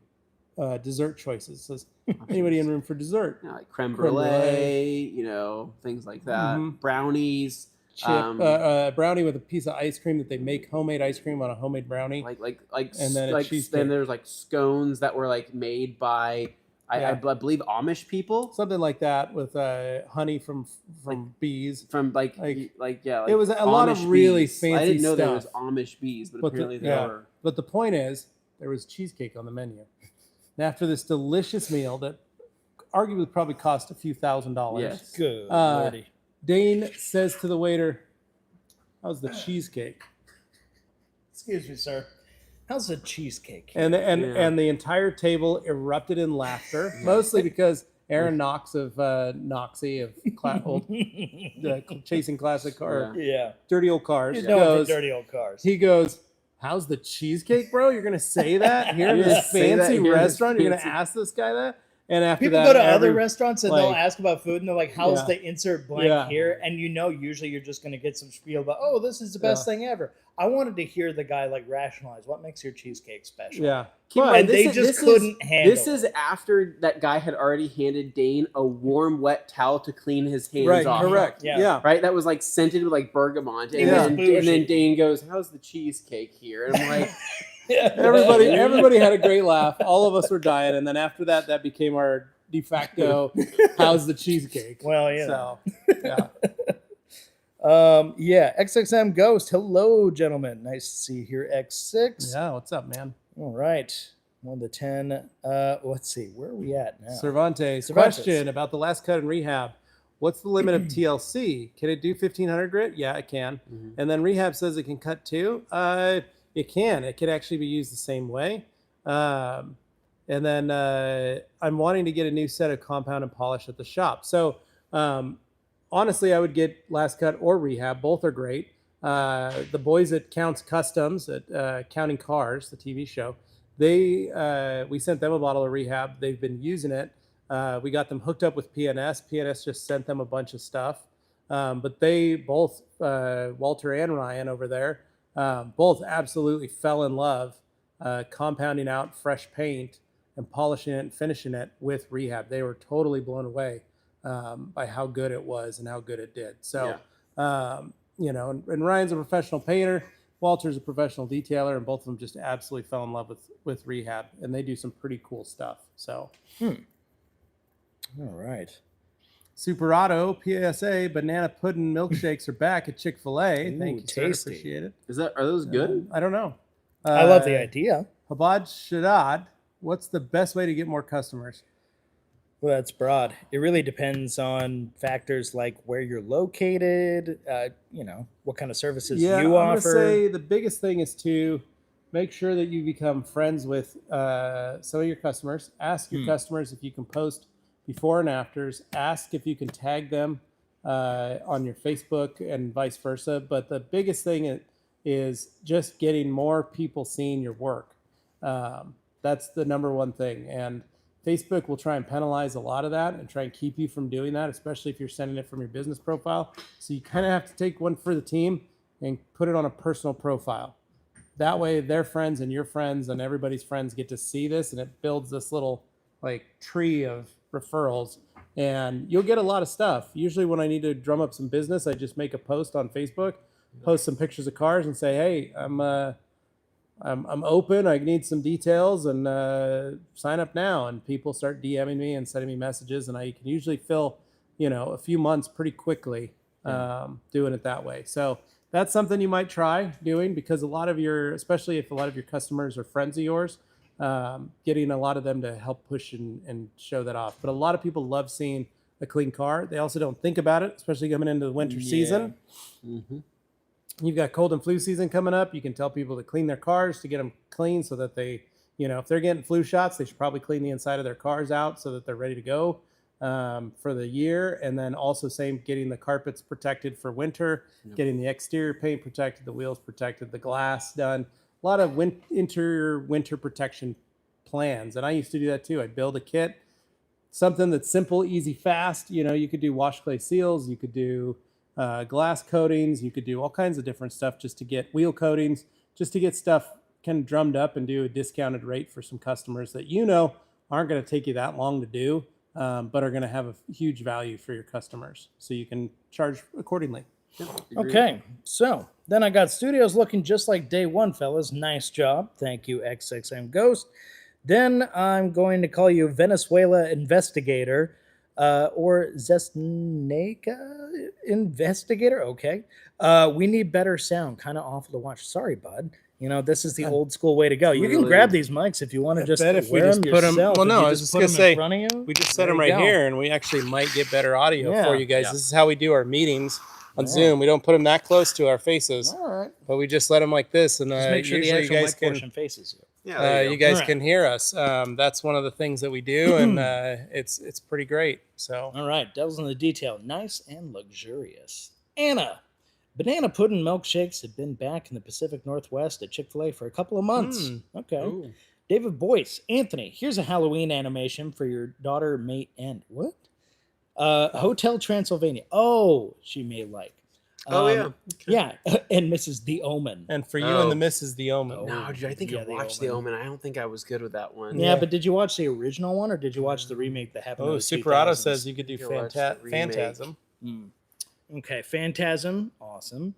dessert choices. Says, anybody in room for dessert? Like creme Creme brulee, things like that. Mhm. Brownies. Chip, brownie with a piece of ice cream that they make homemade ice cream on a homemade brownie. And then a cheesecake. then there's like scones that were like made by I believe Amish people Something like that with honey from bees. from It was a lot of Amish really bees. I fancy didn't know there was stuff. Amish bees, but But apparently the- there yeah. were. But the point is, there was cheesecake on the menu. And after this delicious meal that arguably probably cost a few $1,000s, Yes. Good Uh, lordy. Dane says to the waiter, how's the cheesecake? Excuse me, sir. How's the cheesecake? And the entire table erupted in laughter, mostly because Aaron Knox of Noxie of Chasing Classic Car, Yeah. Dirty Old Cars, He's known for dirty old cars. he goes, how's the cheesecake, bro? You're going to say that here in Yeah, this say that fancy here in this restaurant? You're going to fancy- ask this guy that? And after People that, go to other restaurants and they'll like- ask about food and they're like, how's Yeah. the insert blank Yeah. here? And usually you're just going to get some spiel about, oh, this is the best thing ever. I wanted to hear the guy like rationalize what makes your cheesecake special. Yeah. Keep in But- mind, And they just couldn't handle This is after that guy had already handed Dane a warm, wet towel to clean his hands Right, off. correct. Yeah. Yeah. Right, that was like scented with like bergamot, It was and bougie. then Dane goes, "How's the cheesecake here?" And I'm like, Everybody had a great laugh. All of us were dying. And then after that, that became our de facto, how's the cheesecake? Well, yeah. So, yeah. XXM Ghost. Hello, gentlemen. Nice to see you here, X6. Yeah, what's up, man? All right. 1 to 10. Let's see. Where are we at now? Cervantes. Question about the last cut in rehab. What's the limit of TLC? Can it do 1500 grit? Yeah, it can. And then rehab says it can cut too. It can. It can actually be used the same way. And then I'm wanting to get a new set of compound and polish at the shop. So honestly, I would get last cut or rehab. Both are great. The boys at Counts Customs at Counting Cars, the TV show, we sent them a bottle of rehab. They've been using it. We got them hooked up with PNS. PNS just sent them a bunch of stuff. But they both, Walter and Ryan over there, both absolutely fell in love compounding out fresh paint and polishing it and finishing it with rehab. They were totally blown away by how good it was and how good it did. So, you know, and Ryan's a professional painter. Walter's a professional detailer, and both of them just absolutely fell in love with rehab, and they do some pretty cool stuff. So, All right. Super Auto PSA banana pudding milkshakes are back at Chick-fil-A. Ooh, Thank you, sir. tasty. Appreciate it. Are those good? I don't know. I love the idea. Habad Shadad, what's the best way to get more customers? Well, that's broad. It really depends on factors like where you're located, you know, what kind of services you I'm offer. gonna say the biggest thing is to make sure that you become friends with some of your customers. Ask your customers if you can post before and afters. Ask if you can tag them on your Facebook and vice versa. But the biggest thing is just getting more people seeing your work. That's the number one thing. And Facebook will try and penalize a lot of that and try and keep you from doing that, especially if you're sending it from your business profile. So you kind of have to take one for the team and put it on a personal profile. That way their friends and your friends and everybody's friends get to see this, and it builds this little like tree of referrals, and you'll get a lot of stuff. Usually when I need to drum up some business, I just make a post on Facebook, post some pictures of cars and say, hey, I'm open. I need some details, and sign up now. And people start DMing me and sending me messages, and I can usually fill, you know, a few months pretty quickly doing it that way. So that's something you might try doing, because especially if a lot of your customers are friends of yours, getting a lot of them to help push and show that off. But a lot of people love seeing a clean car. They also don't think about it, especially coming into the winter season. You've got cold and flu season coming up. You can tell people to clean their cars to get them clean, so that they, you know, if they're getting flu shots, they should probably clean the inside of their cars out so that they're ready to go for the year. And then also getting the carpets protected for winter, getting the exterior paint protected, the wheels protected, the glass done. A lot of interior winter protection plans. And I used to do that too. I'd build a kit, something that's simple, easy, fast. You know, you could do wash clay seals, you could do glass coatings, you could do all kinds of different stuff just to get wheel coatings, just to get stuff kind of drummed up and do a discounted rate for some customers that, you know, aren't going to take you that long to do, but are going to have a huge value for your customers. So you can charge accordingly. Okay, so then I got studios looking just like day one, fellas. Nice job. Thank you, XXM Ghost. Then I'm going to call you Venezuela Investigator. Or Zestneka Investigator. Okay. We need better sound. Kind of awful to watch. Sorry, bud. You know, this is the old school way to go. You can grab these mics if you want to just wear them yourself. Well, no, I was just going to say, in front of you. we just set them right here, and we actually might get better audio for you guys. This is how we do our meetings on Zoom. We don't put them that close to our faces, but we just let them like this, and just make sure the actual mic portion faces you. You guys can hear us. That's one of the things that we do, and it's pretty great. So, all right, devil's in the detail. Nice and luxurious. Anna, banana pudding milkshakes have been back in the Pacific Northwest at Chick-fil-A for a couple of months. Okay. Ooh. David Boyce, Anthony, here's a Halloween animation for your daughter May End. What? Hotel Transylvania. Oh, she may like. Okay. Yeah, and Mrs. The Omen. And for you and the Mrs. The Omen. No, dude, I think I watched The Omen. I don't think I was good with that one. Yeah, but did you watch the original one, or did you watch the remake that happened? Oh, Super Auto says you could do Phantasm. Okay, Phantasm. Awesome.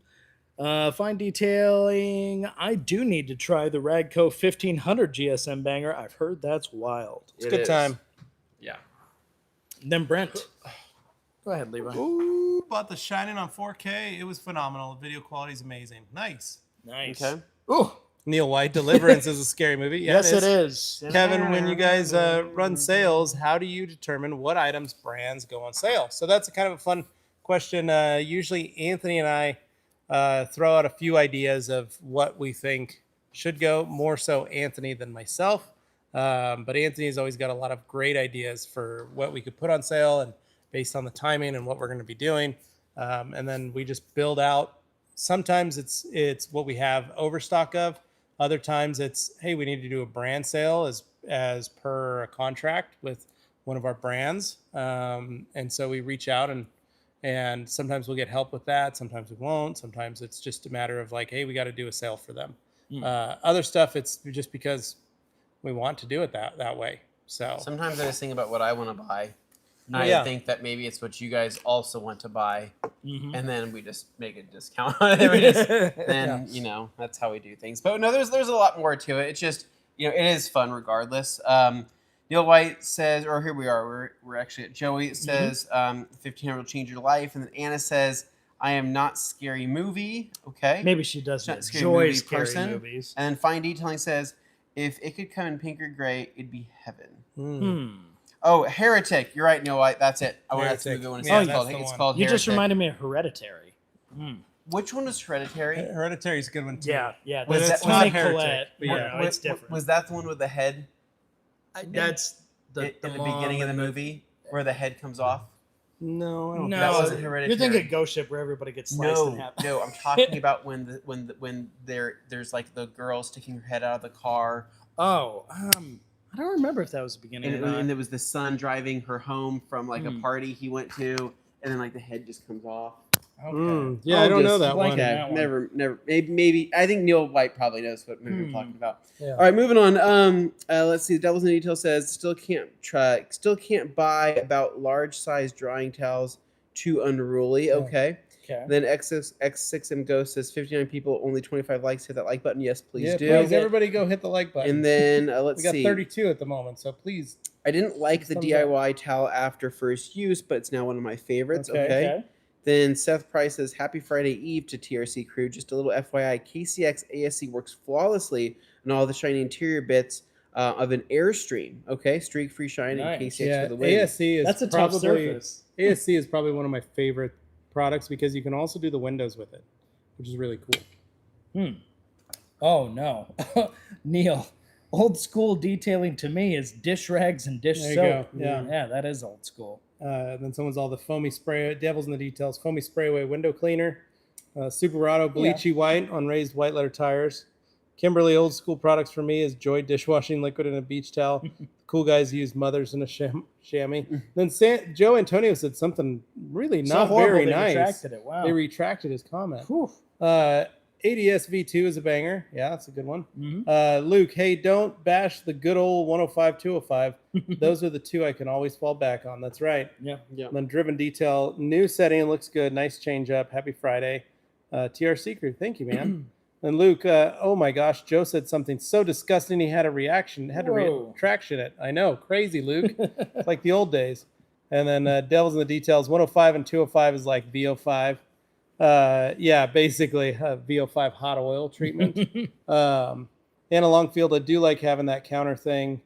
Fine detailing. I do need to try the Radco 1500 GSM banger. I've heard that's wild. It's a good time. Yeah. Then Brent. Go ahead, Levi. Ooh, bought the Shining on 4K. It was phenomenal. The video quality is amazing. Nice. Nice. Okay. Ooh, Neil White, Deliverance is a scary movie. Yeah, Yes, it is. Kevin, when you guys run sales, how do you determine what items, brands go on sale? So that's a kind of a fun question. Usually Anthony and I throw out a few ideas of what we think should go, more so Anthony than myself. But Anthony's always got a lot of great ideas for what we could put on sale and based on the timing and what we're going to be doing. And then we just build out. Sometimes it's what we have overstock of. Other times it's, hey, we need to do a brand sale as per a contract with one of our brands. And so we reach out and sometimes we'll get help with that. Sometimes we won't. Sometimes it's just a matter of like, hey, we got to do a sale for them. Other stuff, it's just because we want to do it that way. So sometimes I just think about what I want to buy. I think that maybe it's what you guys also want to buy, and then we just make a discount on it. You know, that's how we do things. But no, there's a lot more to it. It's just, you know, it is fun regardless. Neil White says, or here we are, we're actually at Joey. It says, 1500 will change your life, and then Anna says, I am not scary movie. Okay, Maybe she does not enjoy scary scary movies. And then Fine Detailing says, if it could come in pink or gray, it'd be heaven. Oh, Heretic. You're right, Neil White. That's it. I want that's the movie when it's called You Heretic. just reminded me of Hereditary. Which one was Hereditary? Hereditary is a good one too. Yeah. But it's not Heretic. But yeah, it's different. Was that the one with the head? That's in the beginning of the movie where the head comes off? No, I don't that wasn't Hereditary. You're thinking Ghost Ship where everybody gets sliced in half. No, I'm talking about when there's like the girl sticking her head out of the car. Oh, I don't remember if that was the beginning. And there was the son driving her home from like a party he went to, and then like the head just comes off. Okay. Yeah, I don't know that one. Okay. Never. Maybe. I think Neil White probably knows what movie we're talking about. Yeah. All right, moving on. Let's see. The Devil's in the Detail says still can't buy about large size drying towels. Too unruly. Okay. Then X6M Ghost says 59 people, only 25 likes. Hit that like button. Yes, please do. Please, everybody go hit the like button. And then let's see. We got 32 at the moment, so please. I didn't like the DIY towel after first use, but it's now one of my favorites. Okay. Then Seth Price says, Happy Friday Eve to TRC crew. Just a little FYI, KCX ASC works flawlessly on all the shiny interior bits of an Airstream. Okay, streak-free shine and KCX for the win. ASC is That's a tough surface. ASC is probably one of my favorite products because you can also do the windows with it, which is really cool. Oh, no. Neil, old school detailing to me is dish rags and dish soap. Yeah, that is old school. Then someone's all the foamy spray, Devil's in the Details, foamy spray away window cleaner, Superado bleachy white on raised white letter tires. Kimberly old school products for me is Joy dishwashing liquid and a beach towel. Cool guys use Mothers in a chamois. Then Joe Antonio said something really not very nice. Retracted it. Wow. They retracted his comment. ADS V2 is a banger. Yeah, that's a good one. Luke, hey, don't bash the good old 105, 205. Those are the two I can always fall back on. That's right. Yeah. Then Driven Detail, new setting, looks good. Nice change up. Happy Friday. TRC crew, thank you, man. And Luke, oh my gosh, Joe said something so disgusting he had a reaction, had to retraction it. I know, crazy, Luke. It's like the old days. And then Devil's in the Details, 105 and 205 is like VO5. Yeah, basically VO5 hot oil treatment. Anna Longfield, I do like having that counter thing,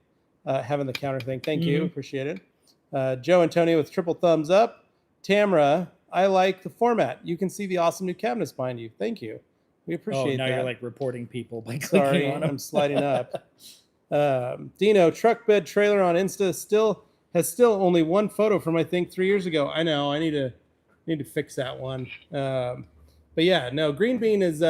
Thank you, appreciate it. Joe Antonio with triple thumbs up. Tamara, I like the format. You can see the awesome new cabinets behind you. Thank you. We appreciate that. Now you're like reporting people by clicking on them. I'm sliding up. Dino, truck bed trailer on Insta has only one photo from I think 3 years ago. I know. I need to fix that one. But yeah, no. Green Bean is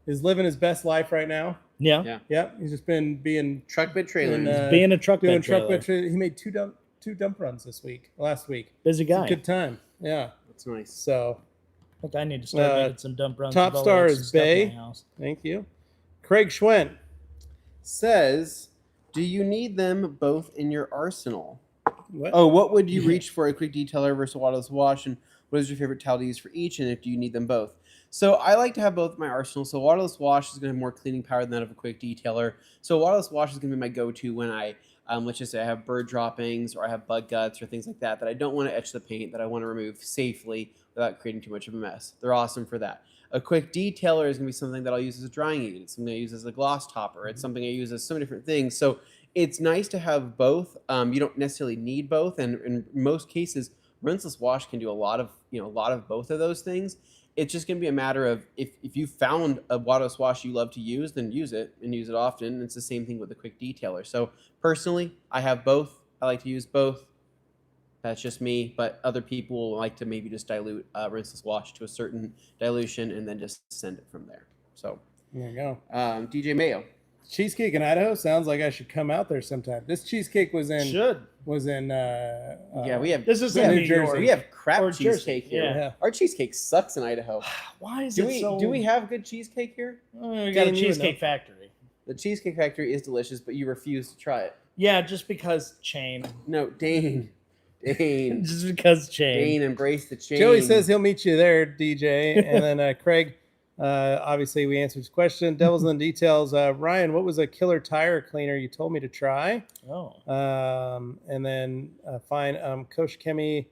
living his best life right now. Yeah. He's just been being truck bed trailer. Being a truck bed trailer. He made two dump runs last week. Busy guy. It's a good time. Yeah, that's nice. So. I think I need to start making some dump runs. Top star is Bay. Thank you. Craig Schwent says, do you need them both in your arsenal? What? Oh, what would you reach for a quick detailer versus a waterless wash? And what is your favorite towel to use for each? And if do you need them both? So I like to have both in my arsenal. So waterless wash is going to have more cleaning power than that of a quick detailer. So waterless wash is going to be my go-to when I, let's just say I have bird droppings or I have bug guts or things like that I don't want to etch the paint, that I want to remove safely without creating too much of a mess. They're awesome for that. A quick detailer is going to be something that I'll use as a drying agent. It's something I use as a gloss topper. It's something I use as so many different things. So it's nice to have both. You don't necessarily need both, and in most cases, rinseless wash can do a lot of both of those things. It's just going to be a matter of if you found a waterless wash you love to use, then use it and use it often. And it's the same thing with the quick detailer. So personally, I have both. I like to use both. That's just me, but other people like to maybe just dilute rinseless wash to a certain dilution and then just send it from there. So There you go. DJ Mayo. Cheesecake in Idaho sounds like I should come out there sometime. This cheesecake was in. Yeah, we have. This is in in New New Jersey. York. We have crap Or Jersey, cheesecake here. yeah. Our cheesecake sucks in Idaho. Why is Do it we so? do we have good cheesecake here? We got a Dane, you would Cheesecake know. Factory. The Cheesecake Factory is delicious, but you refuse to try it. Yeah, just because chain. No, Dane, Just because chain. Dane, embrace the change. Joey says he'll meet you there, DJ. And then Craig, obviously we answered his question. Devil's in the details. Ryan, what was a killer tire cleaner you told me to try? Oh. And then fine. Kosh Chemi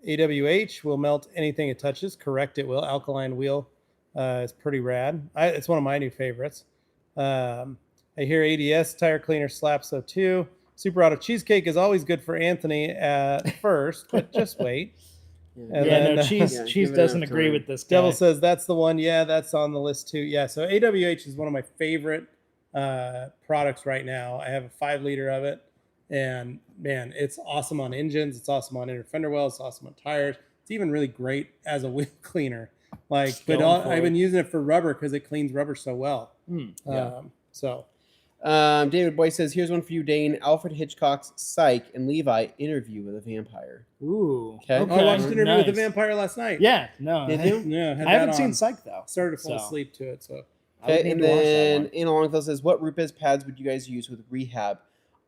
AWH will melt anything it touches. Correct, it will. Alkaline wheel is pretty rad. It's one of my new favorites. I hear ADS tire cleaner slaps though too. Super Auto Cheesecake is always good for Anthony at first, but just wait. And Yeah, then, no, cheese give it doesn't enough agree time. with this guy. Devil says that's the one. Yeah, that's on the list too. Yeah, so AWH is one of my favorite products right now. I have a 5 liter of it, and man, it's awesome on engines. It's awesome on inner fender wells. It's awesome on tires. It's even really great as a wheel cleaner. I've been using it for rubber because it cleans rubber so well. Yeah. David Boy says, here's one for you, Dane. Alfred Hitchcock's Psych and Levi Interview with a Vampire. Ooh. Okay. I watched Okay, Interview with the nice. Vampire last night. Yeah, no. Did you? Yeah, I haven't seen Psych though. Started to fall So. asleep to it. So I would Okay, need and to watch that then one. Anna Longfellow says, what Rupes pads would you guys use with rehab?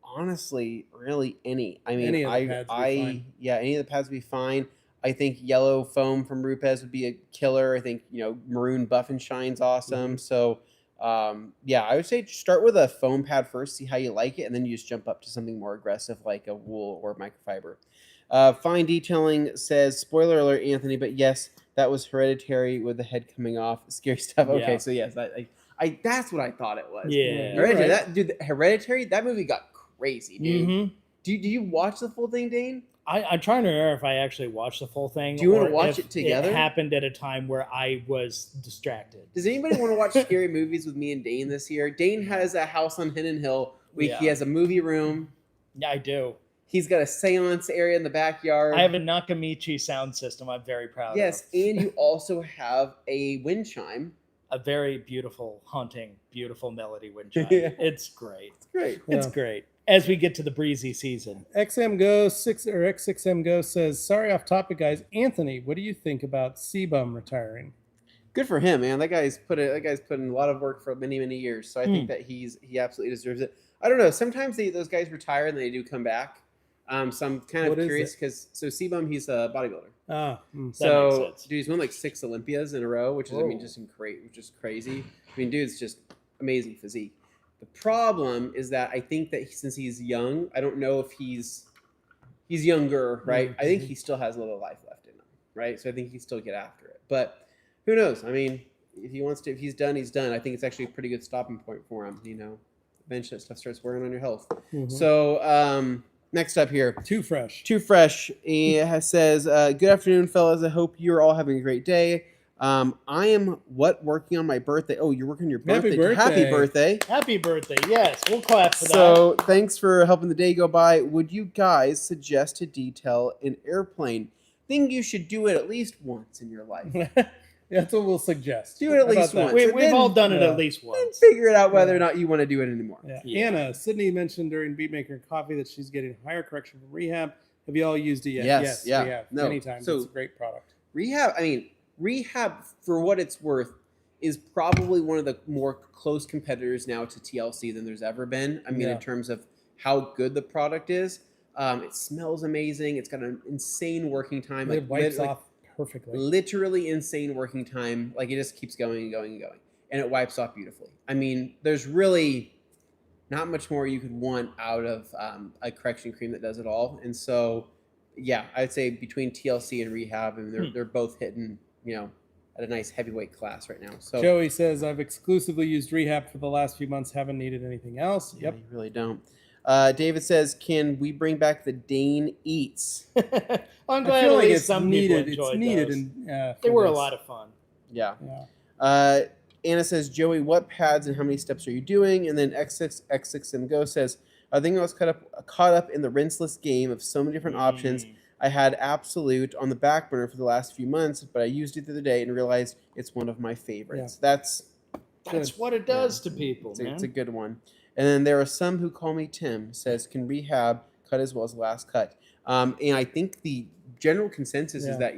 Honestly, really any. I mean, Any of the pads would be fine. any of the pads would be fine. I think yellow foam from Rupes would be a killer. I think, maroon buff and shine's awesome. Mm-hmm. So, I would say start with a foam pad first, see how you like it, and then you just jump up to something more aggressive like a wool or microfiber. Fine Detailing says, spoiler alert, Anthony, but yes, that was Hereditary with the head coming off. Scary stuff. Okay, Yeah. so yes, that's what I thought it was. Yeah. Hereditary, Right. Hereditary, that movie got crazy, dude. Mhm. Do you watch the full thing, Dane? I'm trying to remember if I actually watched the full thing. Do you wanna or watch if it together? It happened at a time where I was distracted. Does anybody want to watch scary movies with me and Dane this year? Dane has a house on Hidden Hill. He Yeah. has a movie room. Yeah, I do. He's got a seance area in the backyard. I have a Nakamichi sound system. I'm very proud Yes, of. and you also have a wind chime. A very beautiful, haunting, beautiful melody wind chime. Yeah. It's great. It's great. It's Yeah. great. As we get to the breezy season. X6M Go says, sorry off topic, guys. Anthony, what do you think about Sebum retiring? Good for him, man. That guy's put in a lot of work for many, many years. So I Hmm. think that he absolutely deserves it. I don't know. Sometimes those guys retire and they do come back. So I'm kind What of is curious it? because Sebum, he's a bodybuilder. Ah, That So makes sense. dude, he's won like 6 Olympias in a row, which is Whoa. just crazy. I mean, dude's just amazing physique. The problem is that I think that since he's young, I don't know if he's younger, right? I think he still has a little life left in him, right? So I think he can still get after it. But who knows? I mean, if he wants to, if he's done, he's done. I think it's actually a pretty good stopping point for him. Eventually that stuff starts wearing on your health. mhm. So next up here. Too fresh. Too Fresh says, good afternoon, fellas. I hope you're all having a great day. I am working on my birthday. Oh, you're working on your Happy birthday. Happy birthday. birthday. Happy birthday. Yes, we'll clap for that. So thanks for helping the day go by. Would you guys suggest to detail an airplane? Think you should do it at least once in your life. That's what we'll suggest. Do it at How about least that? once. We've then- all done it yeah. at least And once. figure it out whether or Yeah. not you want to do it anymore. Yeah. Yeah. Anna, Sydney mentioned during Beatmaker and Coffee that she's getting higher correction from rehab. Have you all used it yet? Yes, yeah. we have. No. Many times. So- It's a great product. Rehab, for what it's worth, is probably one of the more close competitors now to TLC than there's ever been. I mean, Yeah. in terms of how good the product is. It smells amazing. It's got an insane working time. It wipes like, off perfectly. literally insane working time. Like, it just keeps going and going and going. And it wipes off beautifully. I mean, there's really not much more you could want out of a correction cream that does it all. And so, yeah, I'd say between TLC and Rehab, and they're both hitting, at a nice heavyweight class right now. So Joey says, I've exclusively used Rehab for the last few months. Haven't needed anything else. yeah, Yep. you really don't. David says, can we bring back the Dane Eats? I'm I glad feel at like least it's some needed. people It's enjoyed needed. those. And They were a lot of fun. Yeah. Yeah. Anna says, Joey, what pads and how many steps are you doing? And then X6MGo says, I think I was caught up in the rinseless game of so many different options. I had Absolute on the back burner for the last few months, but I used it the other day and realized it's one of my favorites. Yeah. That's what it does to people, man. It's a good one. And then there are some who call me Tim, says, can Rehab cut as well as Last Cut? And I think the general consensus is that,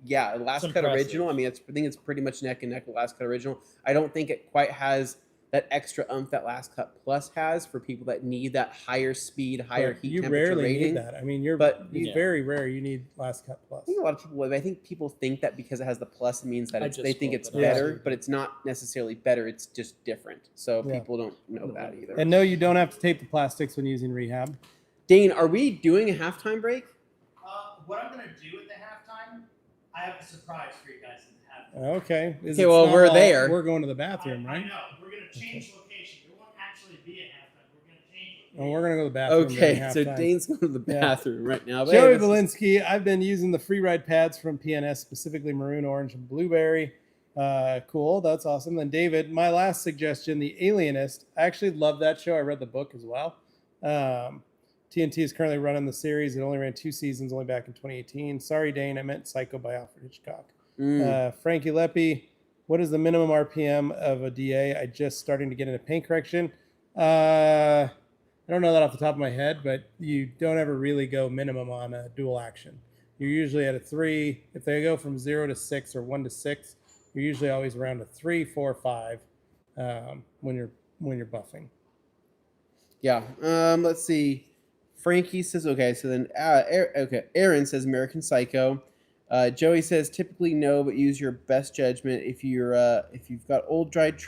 Last It's Cut impressive. Original, I think it's pretty much neck and neck with Last Cut Original. I don't think it quite has that extra oomph that Last Cut Plus has for people that need that higher speed, higher heat you temperature rarely rating. need that. I mean, it's very rare you need Last Cut Plus. I think a lot of people, I think people think that because it has the plus, it means that they think it's pulled it better, out. but it's not necessarily better. It's just different. So people don't know that either. And no, you don't have to tape the plastics when using Rehab. Dane, are we doing a halftime break? What I'm going to do at the halftime, I have a surprise for you guys at the halftime. Okay. Okay, well, we're there. We're going to the bathroom, I right? know. We're going to change location. There won't actually be a halftime. We're going to change location. And we're going to go to the bathroom. Okay, during so halftime. Dane's going to the bathroom right now. But Joey hey, Valinsky, I've been using the free ride pads from PNS, specifically maroon, orange, and blueberry. Cool, that's awesome. Then David, my last suggestion, The Alienist. I actually love that show. I read the book as well. TNT is currently running the series. It only ran 2 seasons, only back in 2018. Sorry, Dane, I meant Psycho by Alfred Hitchcock. Frankie Leppi, what is the minimum RPM of a DA? I just starting to get into paint correction. I don't know that off the top of my head, but you don't ever really go minimum on a dual action. You're usually at a 3. If they go from 0 to 6 or 1 to 6, you're usually always around a 3, 4, 5 when you're buffing. Yeah. Let's see. Frankie says, okay. So then, Aaron says American Psycho. Joey says typically no, but use your best judgment. If you've got old dried out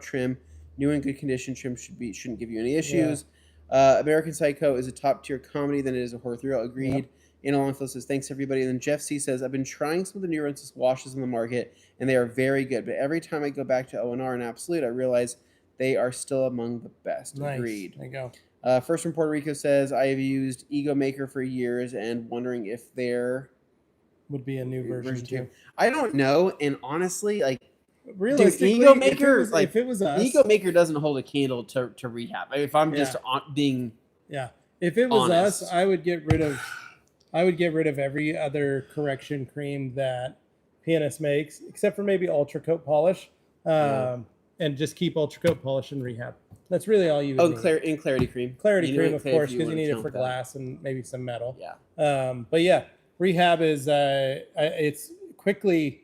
trim, new and good condition trim shouldn't give you any issues. American Psycho is a top tier comedy than it is a horror thriller. Agreed. Yep. Anna Longfield says thanks everybody. And then Jeff C says I've been trying some of the new rinseless washes on the market and they are very good. But every time I go back to O&R and Absolute, I realize they are still among the best. Nice. Agreed. There you go. First from Puerto Rico says I have used Ego Maker for years and wondering if there Would be a new version too. I don't know, and honestly, like Realistically, Ego Maker, if it was us, Ego Maker doesn't hold a candle to Rehab. If I'm just being if it was honest. us, I would get rid of every other correction cream that PNS makes, except for maybe Ultra Coat Polish, and just keep Ultra Coat Polish and Rehab. That's really all you would need. Clarity Cream. Clarity You cream, need of Clarity course, if you because you wanna need it count for that. glass and maybe some metal. Yeah. But yeah, Rehab is it's quickly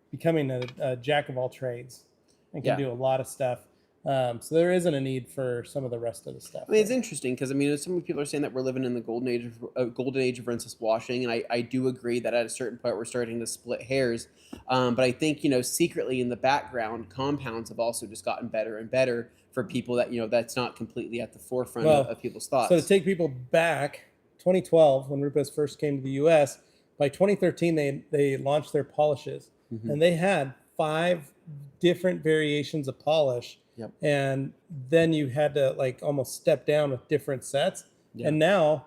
becoming a jack of all trades and can do a lot of stuff. So there isn't a need for some of the rest of the stuff. I mean, it's interesting because some people are saying that we're living in the golden age of rinseless washing, and I do agree that at a certain point we're starting to split hairs. But I think secretly in the background, compounds have also just gotten better and better for people that that's not completely at the forefront of people's thoughts. So to take people back, 2012 when Rupes first came to the U.S., by 2013 they launched their polishes, and they had 5 different variations of polish. Yep. And then you had to almost step down with different sets. Yeah. And now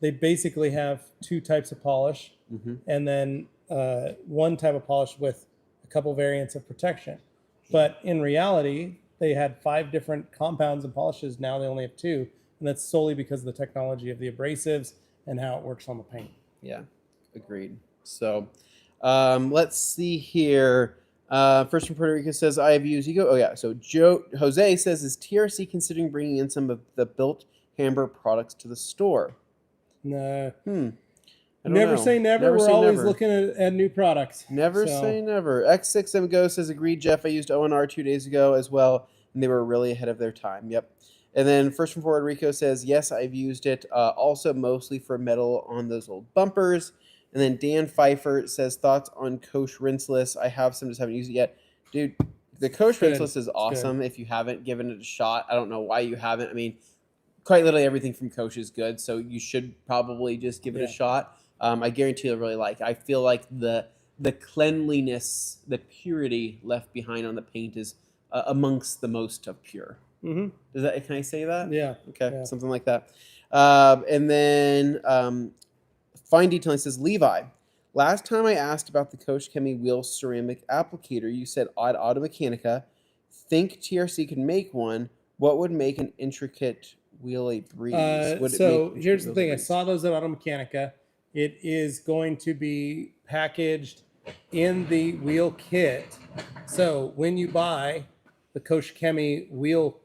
they basically have 2 types of polish and then 1 type of polish with a couple variants of protection. But in reality, they had 5 different compounds and polishes. Now they only have 2. And that's solely because of the technology of the abrasives and how it works on the paint. Yeah, agreed. So let's see here. First from Puerto Rico says, I have used Ego. Oh, yeah. So Jose says, is TRC considering bringing in some of the built Hamburg products to the store? No. Never say never. We're always looking at new products. Never say never. X6MGo says, agreed, Jeff. I used O&R 2 days ago as well, and they were really ahead of their time. Yep. And then first from Puerto Rico says, yes, I've used it also mostly for metal on those old bumpers. And then Dan Pfeiffer says, thoughts on Koch Rinseless. I have some, just haven't used it yet. Dude, the Koch Rinseless is awesome if you haven't given it a shot. I don't know why you haven't. I mean, quite literally everything from Koch is good, so you should probably just give it a shot. I guarantee you'll really like it. I feel like the the cleanliness, the purity left behind on the paint is amongst the most of pure. Mm-hmm. Can I say that? Yeah. Okay, Yeah. something like that. And then Fine Detailing says, Levi, last time I asked about the Koch Chemie wheel ceramic applicator, you said Auto Mechanica. Think TRC could make one. What would make an intricate wheel a breeze? So here's the thing. I saw those at Auto Mechanica. It is going to be packaged in the wheel kit. So when you buy the Koch Chemie wheel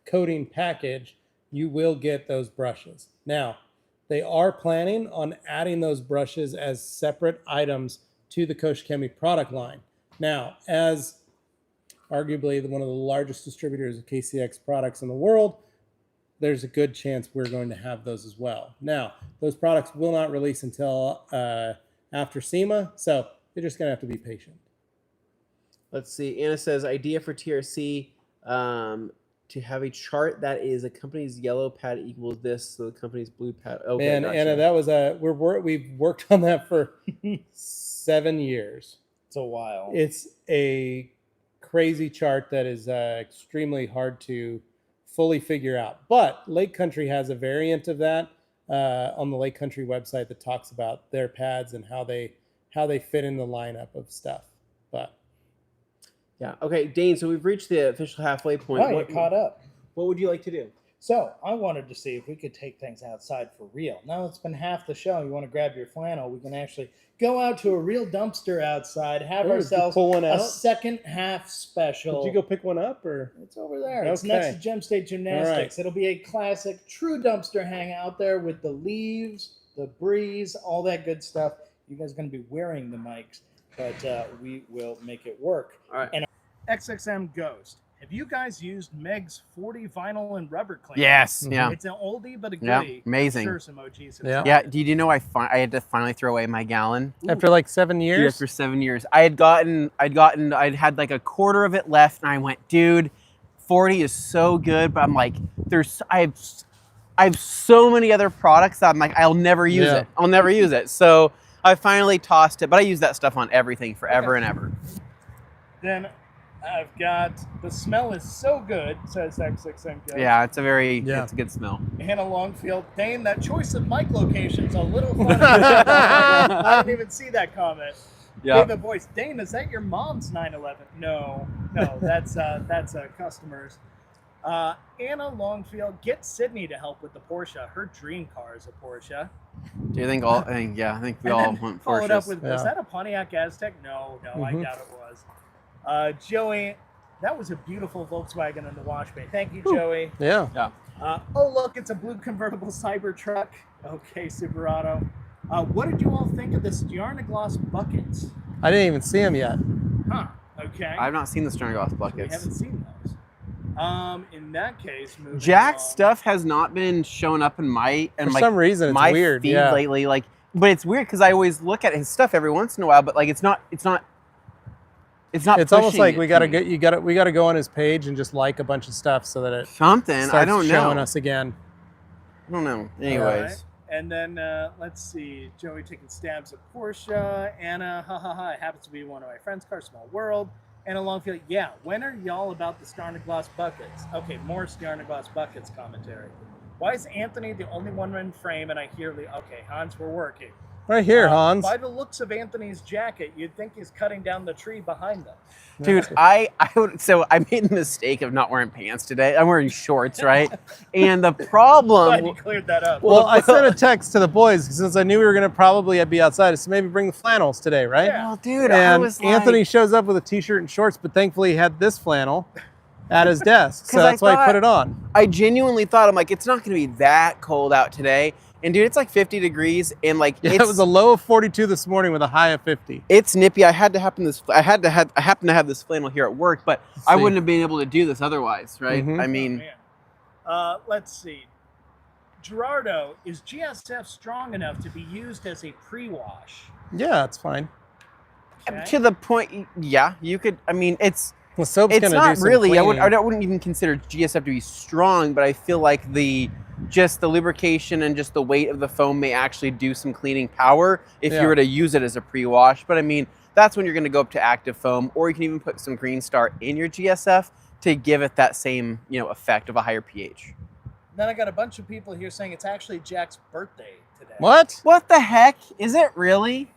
coating package, you will get those brushes. Now, they are planning on adding those brushes as separate items to the Koch Chemie product line. Now, as arguably one of the largest distributors of KCX products in the world, there's a good chance we're going to have those as well. Now, those products will not release until after SEMA, so you're just going to have to be patient. Let's see. Anna says, idea for TRC to have a chart that is a company's yellow pad equals this, so the company's blue pad. Okay, Man, gotcha. Anna, that was we've worked on that for 7 years. It's a while. It's a crazy chart that is extremely hard to fully figure out. But Lake Country has a variant of that on the Lake Country website that talks about their pads and how they fit in the lineup of stuff. But yeah, okay, Dane. So we've reached the official halfway point. Oh, you're caught up. What would you like to do? So I wanted to see if we could take things outside for real. Now it's been half the show. You want to grab your flannel? We can actually go out to a real dumpster outside, have ourselves pull one a out? second half special. Did you go pick one up, or It's over there. It's next to Gem State Gymnastics. It'll be a classic, true dumpster hang out there with the leaves, the breeze, all that good stuff. You guys are going to be wearing the mics, but we will make it work. All right. And XXM Ghost. Have you guys used Meg's 40 vinyl and rubber cleaner? Yes. Yeah. It's an oldie but a goodie. Yeah, amazing. I'm sure some OGs have Yeah. tried Yeah. it. Did you know I had to finally throw away my gallon? after like 7 Yeah, years? for 7 years. I'd had like a quarter of it left, and I went, dude, 40 is so good, but I'm like, I have so many other products that I'm like, I'll never use it. I'll never use it. So I finally tossed it, but I use that stuff on everything forever and ever. Then I've got the smell is so good, says XXM Ghost. Yeah, it's a good smell. Hannah Longfield. Dane, that choice of mic location's a little funny. I didn't even see that comment. Yeah. David Boyce. Dane, is that your mom's 911? No, that's customers. Anna Longfield, get Sydney to help with the Porsche. Her dream car is a Porsche. Do you think I think we all want Followed Porsches. up with, was that a Pontiac Aztec? No, I doubt it was. Joey, that was a beautiful Volkswagen in the wash bay. Thank you, Joey. Yeah. Oh, look, it's a blue convertible Cybertruck. Okay, Silverado. What did you all think of the Stjarnaglas buckets? I didn't even see them yet. Huh, okay. I've not seen the Stjarnaglas We buckets. haven't seen those. In that case, moving Jack's along. stuff has not been showing up in my For some reason, it's my weird. feed Yeah. lately. Like, but it's weird because I always look at his stuff every once in a while, but like it's not. It's almost like pushing we it gotta to me. we gotta go on his page and just like a bunch of stuff so that it something. starts I don't know. showing us again. I don't know. Anyways, Right. And then let's see, Joey taking stabs at Porsche. Anna, it happens to be one of my friends' cars, small world. Anna Longfield, yeah. When are y'all about the Stjarnaglas buckets? Okay, more Stjarnaglas buckets commentary. Why is Anthony the only one in frame? And I hear okay, Hans, we're working. Right here, Hans. By the looks of Anthony's jacket, you'd think he's cutting down the tree behind them. dude, I made the mistake of not wearing pants today. I'm wearing shorts, right? And the Glad problem. you cleared that up. Well, I sent a text to the boys since I knew we were going to probably be outside. So maybe bring the flannels today, right? Yeah. Well, dude, I And was like, Anthony shows up with a t-shirt and shorts, but thankfully he had this flannel at his desk. So 'Cause I that's why I put thought- it on. I genuinely thought, I'm like, it's not going to be that cold out today. And dude, it's like 50 degrees, and like Yeah, it was a low of 42 this morning with a high of 50. it's nippy. I happen to have this flannel here at work, but I See. wouldn't have been able to do this otherwise, right? Mhm. I mean, Man. Let's see. Gerardo, is GSF strong enough to be used as a pre-wash? Yeah, it's fine. Okay. to the point, yeah, you could. I mean, it's Well, soap's it's gonna not do some really. cleaning. I wouldn't even consider GSF to be strong, but I feel like the lubrication and just the weight of the foam may actually do some cleaning power if Yeah. you were to use it as a pre-wash. But I mean, that's when you're going to go up to active foam, or you can even put some Green Star in your GSF to give it that same, effect of a higher pH. Then I got a bunch of people here saying it's actually Jack's birthday today. What? What the heck? Is it really?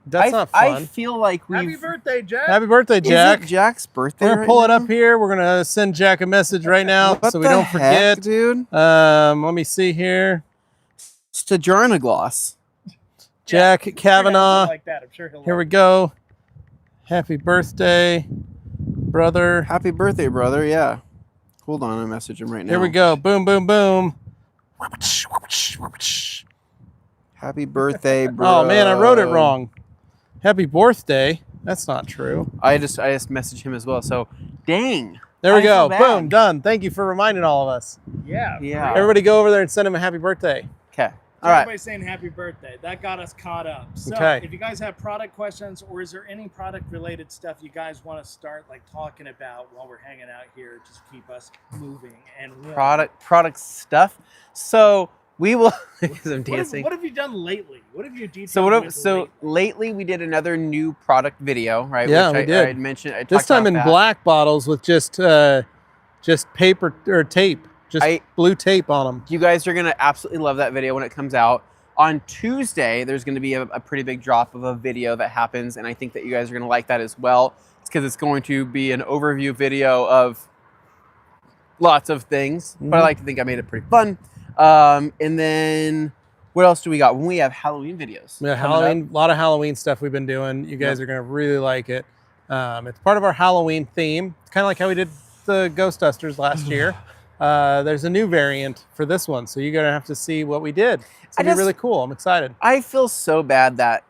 That's not fun. I feel like Happy birthday, Jack. Happy birthday, Jack. Is it Jack's birthday? We're gonna pull it up here. We're gonna send Jack a message right now What so we the don't heck, forget. dude? Let me see here. Stajarnagloss. Jack Kavanaugh. Like that. I'm sure he'll Here we go. Happy birthday, brother. Happy birthday, brother. Yeah. Hold on, I message him right now. Here we go. Boom, boom, boom. Happy birthday, bro. Oh man, I wrote it wrong. Happy birthday. That's not true. I just messaged him as well. So, dang. There we I feel go. bad. Boom, done. Thank you for reminding all of us. Yeah. Yeah. Everybody go over there and send him a happy birthday. Okay. So All right. everybody's saying happy birthday. That got us caught up. So Okay. if you guys have product questions, or is there any product related stuff you guys want to start talking about while we're hanging out here, just to keep us moving and warm? Product stuff. So we will. Because I'm What dancing. have you done lately? What have you detailed? So lately we did another new product video, right? Yeah, which we did. I had mentioned. I This talked time about in that. black bottles with just paper or tape, just blue tape on them. You guys are gonna absolutely love that video when it comes out. On Tuesday, there's gonna be a pretty big drop of a video that happens, and I think that you guys are gonna like that as well. It's because it's going to be an overview video of lots of things, but I like to think I made it pretty fun. And then what else do we got? When we have Halloween videos. Yeah, coming up. Halloween, a lot of Halloween stuff we've been doing. You guys are gonna really like it. It's part of our Halloween theme. It's kind of like how we did the Ghostbusters last year. There's a new variant for this one, so you're gonna have to see what we did. It's gonna be really cool. I'm excited. I feel so bad that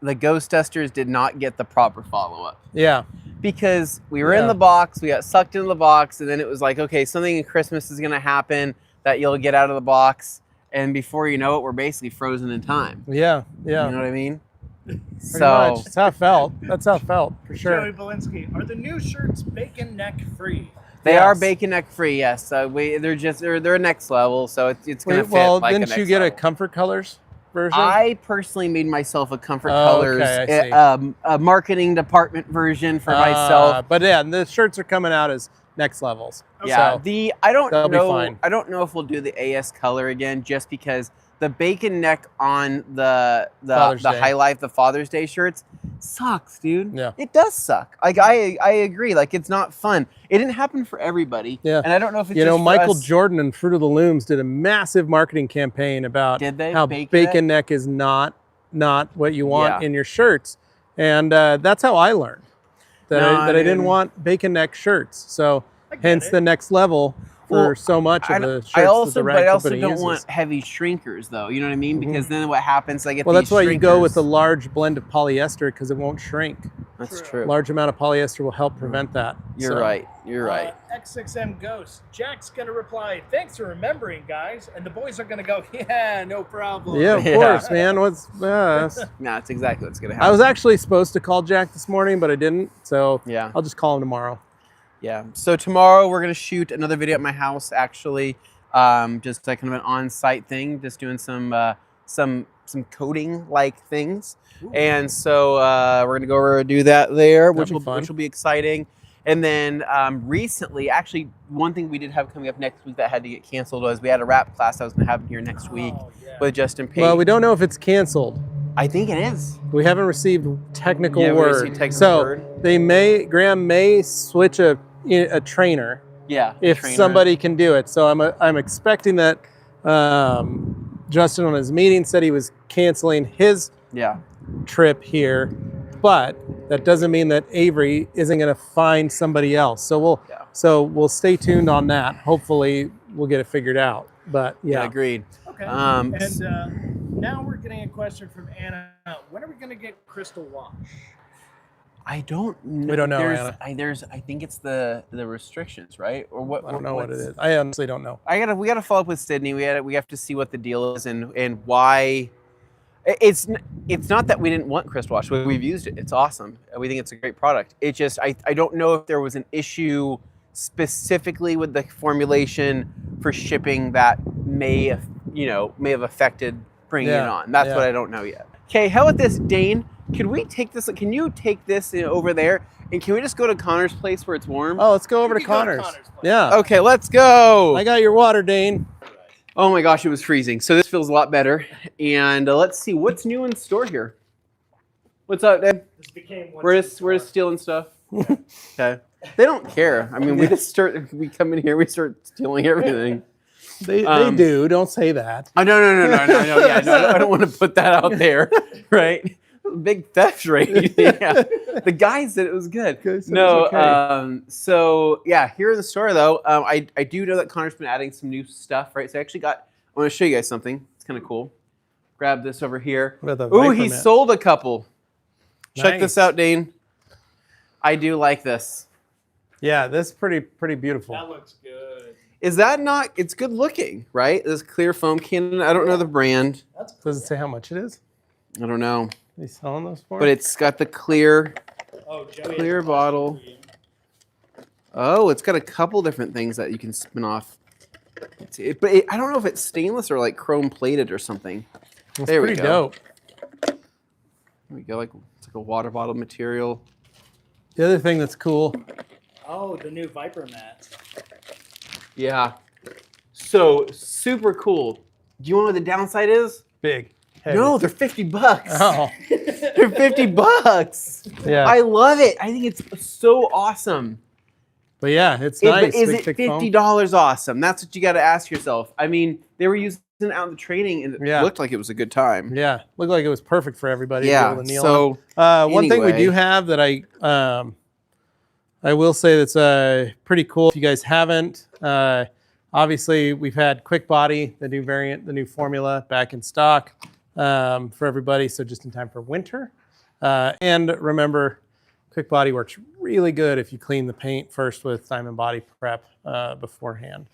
the Ghostbusters did not get the proper follow-up. Yeah. Because we were in the box, we got sucked into the box, and then it was like, okay, something in Christmas is gonna happen that you'll get out of the box, and before you know it, we're basically frozen in time. Yeah. Yeah. You know what I mean? Pretty So much. That's how it felt. That's how it felt for sure. Joey Belinsky, are the new shirts bacon neck free? they are Yes. bacon neck free, yes. So they're next level, so it's gonna Wait, fit well, like a didn't next you get level. a Comfort Colors version? I personally made myself a Comfort Oh, Colors okay, I see. a marketing department version for myself. But yeah, the shirts are coming out as next levels. Yeah, So, I don't that'll be know. fine. I don't know if we'll do the AS color again, just because the bacon neck on the Father's Day. High Life, the Father's Day shirts sucks, dude. Yeah. It does suck. Like I agree. Like it's not fun. It didn't happen for everybody. Yeah. And I don't know if it's you know, just for Michael us. Jordan and Fruit of the Looms did a massive marketing campaign about Did they? how Bacon bacon neck is not what you want Yeah. in your shirts. And that's how I learned that, No, I didn't dude. want bacon neck shirts. So I get hence it. the next level for Well, so much of the shirts I that also, the but Rag I also Company don't uses. want heavy shrinkers, though. You know what I mean? Because then what happens? I get Well, these that's why you go with a shrinkers. large blend of polyester because it won't shrink. That's True. true. Large amount of polyester will help prevent that. You're So, right. You're right. X6M Ghost. Jack's going to reply, thanks for remembering, guys. And the boys are going to go, yeah, no problem. Yeah, of Yeah. course, man. What's No, that's exactly what's gonna happen. I was actually supposed to call Jack this morning, but I didn't. So Yeah. I'll just call him tomorrow. Yeah. So tomorrow we're gonna shoot another video at my house. Actually, just like kind of an on-site thing, just doing some coding like things. And so we're gonna go over and do that there, That'd be fun. which will be exciting. And then recently, actually, one thing we did have coming up next week that had to get canceled was we had a rap class that was gonna happen here next week Oh, yeah. with Justin Page. Well, we don't know if it's canceled. I think it is. We haven't received technical Yeah, we word. received technical so word. Graham may switch a trainer Yeah. if trainer. somebody can do it. So I'm expecting that Justin on his meeting said he was canceling his Yeah. trip here, but that doesn't mean that Avery isn't going to find somebody else. So we'll stay tuned on that. Hopefully we'll get it figured out. But yeah, Agreed. Okay. Um, And now we're getting a question from Anna. When are we going to get Crystal Wash? I don't know. We don't know, I think it's the restrictions, right? Or what? I don't know what it is. I honestly don't know. We gotta follow up with Sydney. We have to see what the deal is and why. It's not that we didn't want Crystal Wash. We've used it. It's awesome. We think it's a great product. It just I don't know if there was an issue specifically with the formulation for shipping that may have affected bringing it on. That's what I don't know yet. Okay, how about this, Dane? Can we take this? Can you take this over there? And can we just go to Connor's place where it's warm? Oh, let's go over to can go to Connor's. Connor's place. Yeah. Okay, let's go. I got your water, Dane. Oh my gosh, it was freezing. So this feels a lot better. And let's see what's new in store here. What's up, Dave? This became We're just stealing stuff. Okay. They don't care. I mean, we come in here, we start stealing everything. They do. Don't say that. Oh, no. Yeah, no, I don't want to put that out there, right? Big theft rate. Yeah. The guy said it was good. No. Okay. So yeah, here in the store though, I do know that Connor's been adding some new stuff, right? So I actually I want to show you guys something. It's kind of cool. Grab this over here. Ooh, he sold a couple. Check this out, Dane. I do like this. Yeah, this is pretty beautiful. That looks good. Is that not? It's good looking, right? This clear foam cannon. I don't know the brand. That's cool. Does it say how much it is? I don't know. Are they selling those for? But it's got the clear Joey bottle. Oh, it's got a couple different things that you can spin off. I don't know if it's stainless or like chrome plated or something. It's there we pretty go. dope. There we go. It's like a water bottle material. The other thing that's cool. Oh, the new Viper mats. Yeah. So super cool. Do you want what the downside is? Big. Heavy. No, they're $50. Oh. They're $50. Yeah. I love it. I think it's so awesome. But yeah, it's nice. But is Big, it thick foam. $50 awesome? That's what you got to ask yourself. I mean, they were using it out in the training, and it Yeah. looked like it was a good time. Yeah, looked like it was perfect for everybody. Yeah. To be able to kneel So on. One thing we anyway. do have that I will say that's pretty cool. If you guys haven't, obviously we've had Quick Body, the new variant, the new formula back in stock for everybody. So just in time for winter. And remember, Quick Body works really good if you clean the paint first with Diamond Body Prep beforehand.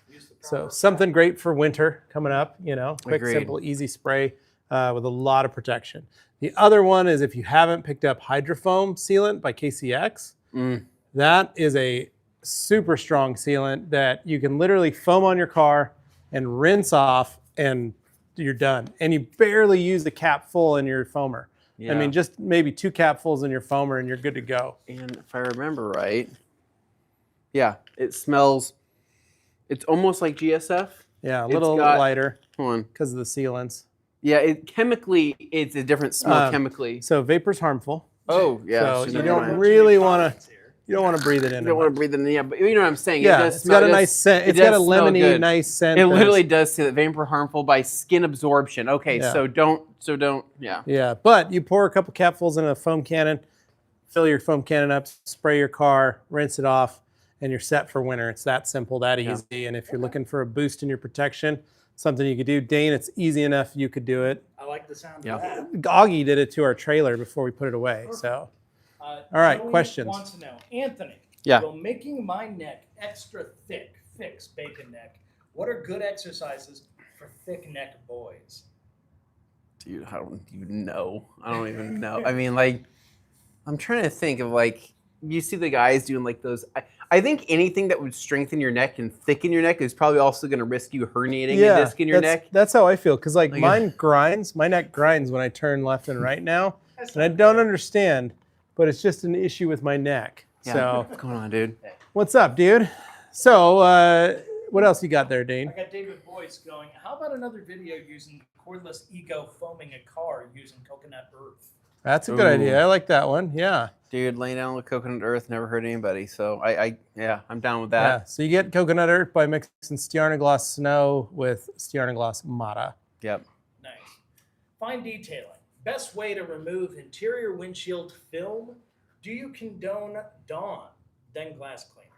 So something great for winter coming up, quick, Agreed. simple, easy spray with a lot of protection. The other one is if you haven't picked up Hydrofoam Sealant by KCX, that is a super strong sealant that you can literally foam on your car and rinse off and you're done. And you barely use the cap full in your foamer. Yeah. I mean, just maybe 2 capfuls in your foamer and you're good to go. And if I remember right, yeah, it smells. It's almost like GSF. Yeah, a little lighter because of the sealants. Yeah, chemically, it's a different smell chemically. So vapor's harmful. Oh, yeah. So you don't really want to. You don't want to breathe it in. You don't want to breathe it in. Yeah, but you know what I'm saying. Yeah, it does it's got a nice scent. It's got a lemony, nice scent. It literally does say that vapor harmful by skin absorption. Okay, Yeah. so don't. Yeah. Yeah, but you pour a couple capfuls in a foam cannon, fill your foam cannon up, spray your car, rinse it off, and you're set for winter. It's that simple, that easy. And if you're looking for a boost in your protection, something you could do, Dane, it's easy enough. You could do it. I like the sound of that. Augie did it to our trailer before we put it away. So, all right, Joey questions. Wants to know, Anthony. Yeah. Will making my neck extra thick fix bacon neck? What are good exercises for thick neck boys? Dude, I don't even know. I mean, like, I'm trying to think of like, you see the guys doing like those. I think anything that would strengthen your neck and thicken your neck is probably also going to risk you herniating a disc in your neck. That's how I feel. Because like mine grinds, my neck grinds when I turn left and right now. And I don't understand, but it's just an issue with my neck. Yeah. So What's going on, dude? what's up, dude? So what else you got there, Dane? I got David Boyce going, how about another video using cordless ego foaming a car using coconut earth? That's a good idea. I like that one. Yeah. Dude, laying down with coconut earth never hurt anybody. So I'm down with that. Yeah. So you get coconut earth by mixing Stjarnagloss Snow with Stjarnagloss Mata. Yep. Nice. Fine detailing. Best way to remove interior windshield film. Do you condone Dawn, then glass cleaner?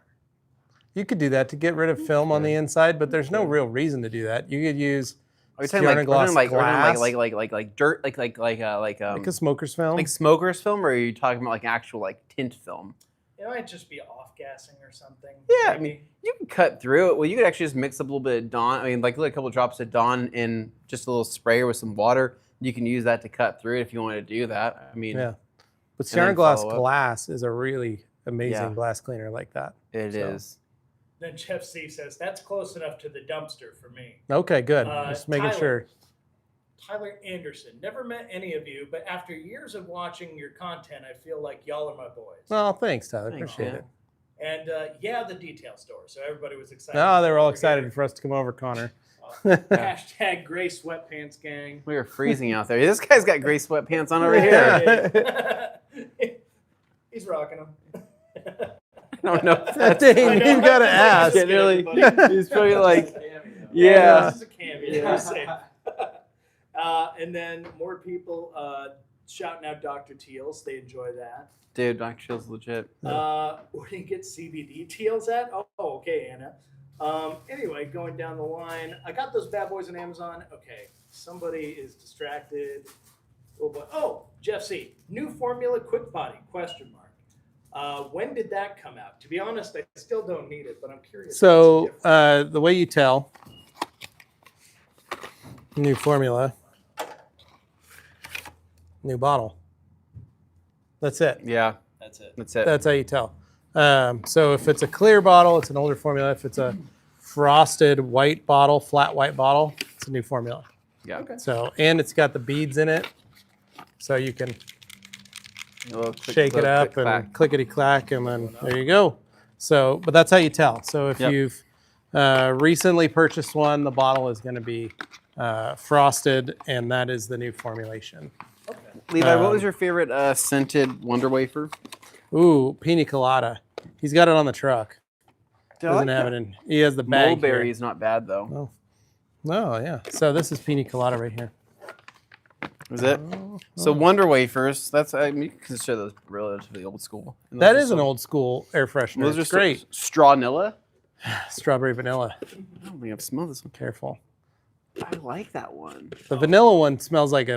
You could do that to get rid of film on the inside, but there's no real reason to do that. You could use Are you talking like Stjarnagloss glass, like dirt, like a smoker's film. like smoker's film, or are you talking about like actual like tint film? It might just be off-gassing or something. Yeah, I maybe. mean, you can cut through it. Well, you could actually just mix up a little bit of Dawn. I mean, like a couple drops of Dawn in just a little sprayer with some water. You can use that to cut through it if you want to do that. I mean, Yeah. But and then Stjarnagloss follow up. glass is a really amazing Yeah. glass cleaner like that. it is. Then Jeff C says, that's close enough to the dumpster for me. Okay, good. Uh, Just making Tyler. sure. Tyler Anderson. Never met any of you, but after years of watching your content, I feel like y'all are my boys. Well, thanks, Tyler. Thanks, Appreciate man. it. And the detail store. So everybody was excited. No, they were all Over excited here. for us to come over, Connor. Hashtag gray sweatpants gang. We were freezing out there. This guy's got gray sweatpants on over here. He's rocking them. I don't know. If Dang, that's you gotta ask. Yeah, really. He's probably like, Yeah, yeah. this is a cameo. Yeah. And then more people shouting out Dr. Teals. They enjoy that. Dude, Dr. Chill's legit. Where do you get CBD Teals at? Oh, okay, Anna. Anyway, going down the line, I got those bad boys on Amazon. Okay, somebody is distracted. Oh, Jeff C. New formula quick body, question mark. When did that come out? To be honest, I still don't need it, but I'm curious. So the way you tell, new formula, new bottle. That's it. Yeah, That's it. that's it. That's how you tell. So if it's a clear bottle, it's an older formula. If it's a frosted white bottle, flat white bottle, it's a new formula. Yeah. Okay. So, and it's got the beads in it, so you can A little quick- shake it little up quick and clack. clickety clack, and then there you go. So, but that's how you tell. So if Yep. you've recently purchased one, the bottle is going to be frosted, and that is the new formulation. Okay. Levi, what was your favorite scented Wonder Wafer? Ooh, pina colada. He's got it on the truck. Dude, I Doesn't like have that. it in. He has the bag. Mulberry here. is not bad though. Oh yeah. So this is pina colada right here. Is it? So Wonder Wafers. That's I mean, you can consider those relatively old school. And That those is are an so- old school air freshener. Those are It's great. Strawnilla. Strawberry vanilla. I don't think I've smelled this one. Careful. I like that one. The vanilla one smells like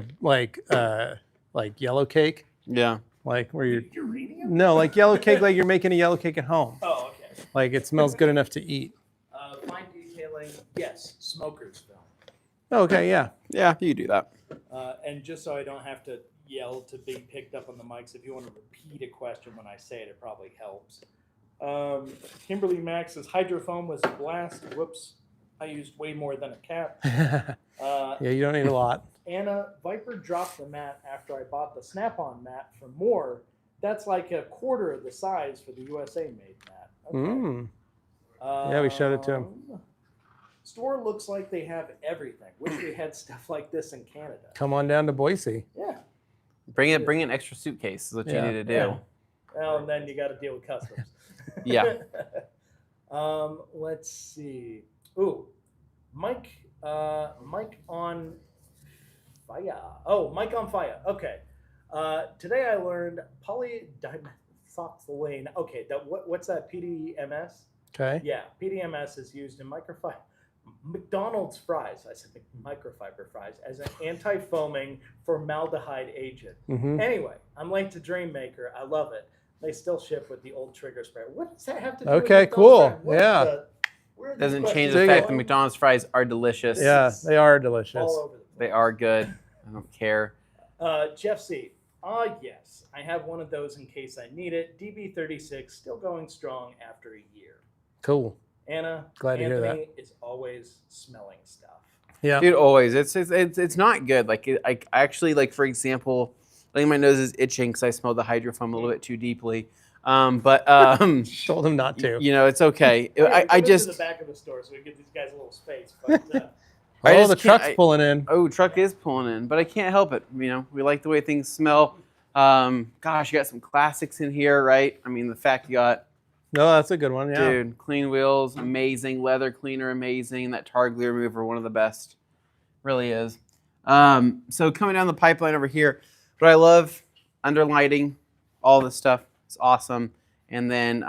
yellow cake. Yeah. Like where you're Uranium? no, like yellow cake, like you're making a yellow cake at home. Oh, okay. Like it smells good enough to eat. Fine detailing, yes. Smokers film. Okay, yeah. Yeah, you do that. And just so I don't have to yell to be picked up on the mics, if you want to repeat a question when I say it, it probably helps. Kimberly Max says hydrofoam was a blast. Whoops, I used way more than a cap. Yeah, you don't need a lot. Anna, Viper dropped the mat after I bought the Snap-on mat for more. That's like a quarter of the size for the USA made mat. Okay. Mm. Yeah, we showed it to him. Store looks like they have everything. Wish we had stuff like this in Canada. Come on down to Boise. Yeah. Bring an extra suitcase is what you Yeah. need to do. Yeah. Well, and then you got to deal with customs. Yeah. Let's see. Ooh, Mike on fire. Oh, Mike on fire. Okay. Today I learned polydimethylene. Okay, what's that? PDMS? Okay. Yeah, PDMS is used in McDonald's fries. I said microfiber fries as an anti-foaming formaldehyde agent. Mm-hmm. Anyway, I'm late to Dream Maker. I love it. They still ship with the old trigger spray. What does that have to do with Okay, McDonald's cool. fries? What is Yeah. where are these Doesn't change questions the Dig fact it. that McDonald's fries are delicious. Yeah, they are delicious. all over the place. They are good. I don't care. Jeff C. Yes, I have one of those in case I need it. DB36 still going strong after a year. Cool. Anna, Glad to hear Anthony is always smelling stuff. Yeah. Dude, always. It's not good. Like I actually like, for example, I think my nose is itching because I smelled the hydrofoam a little bit too deeply. But Told him not to. you know, it's okay. Hey, I come just into the back of the store so we give these guys a little space. But I Oh, just the can't- truck's pulling in. oh, truck is pulling in, but I can't help it. You know, we like the way things smell. Gosh, you got some classics in here, right? I mean, the fact you got, No, that's a good one. Yeah. dude, clean wheels, amazing. Leather cleaner, amazing. That tar glue remover, one of the best. Really is. So coming down the pipeline over here, what I love, underlighting, all this stuff. It's awesome. And then,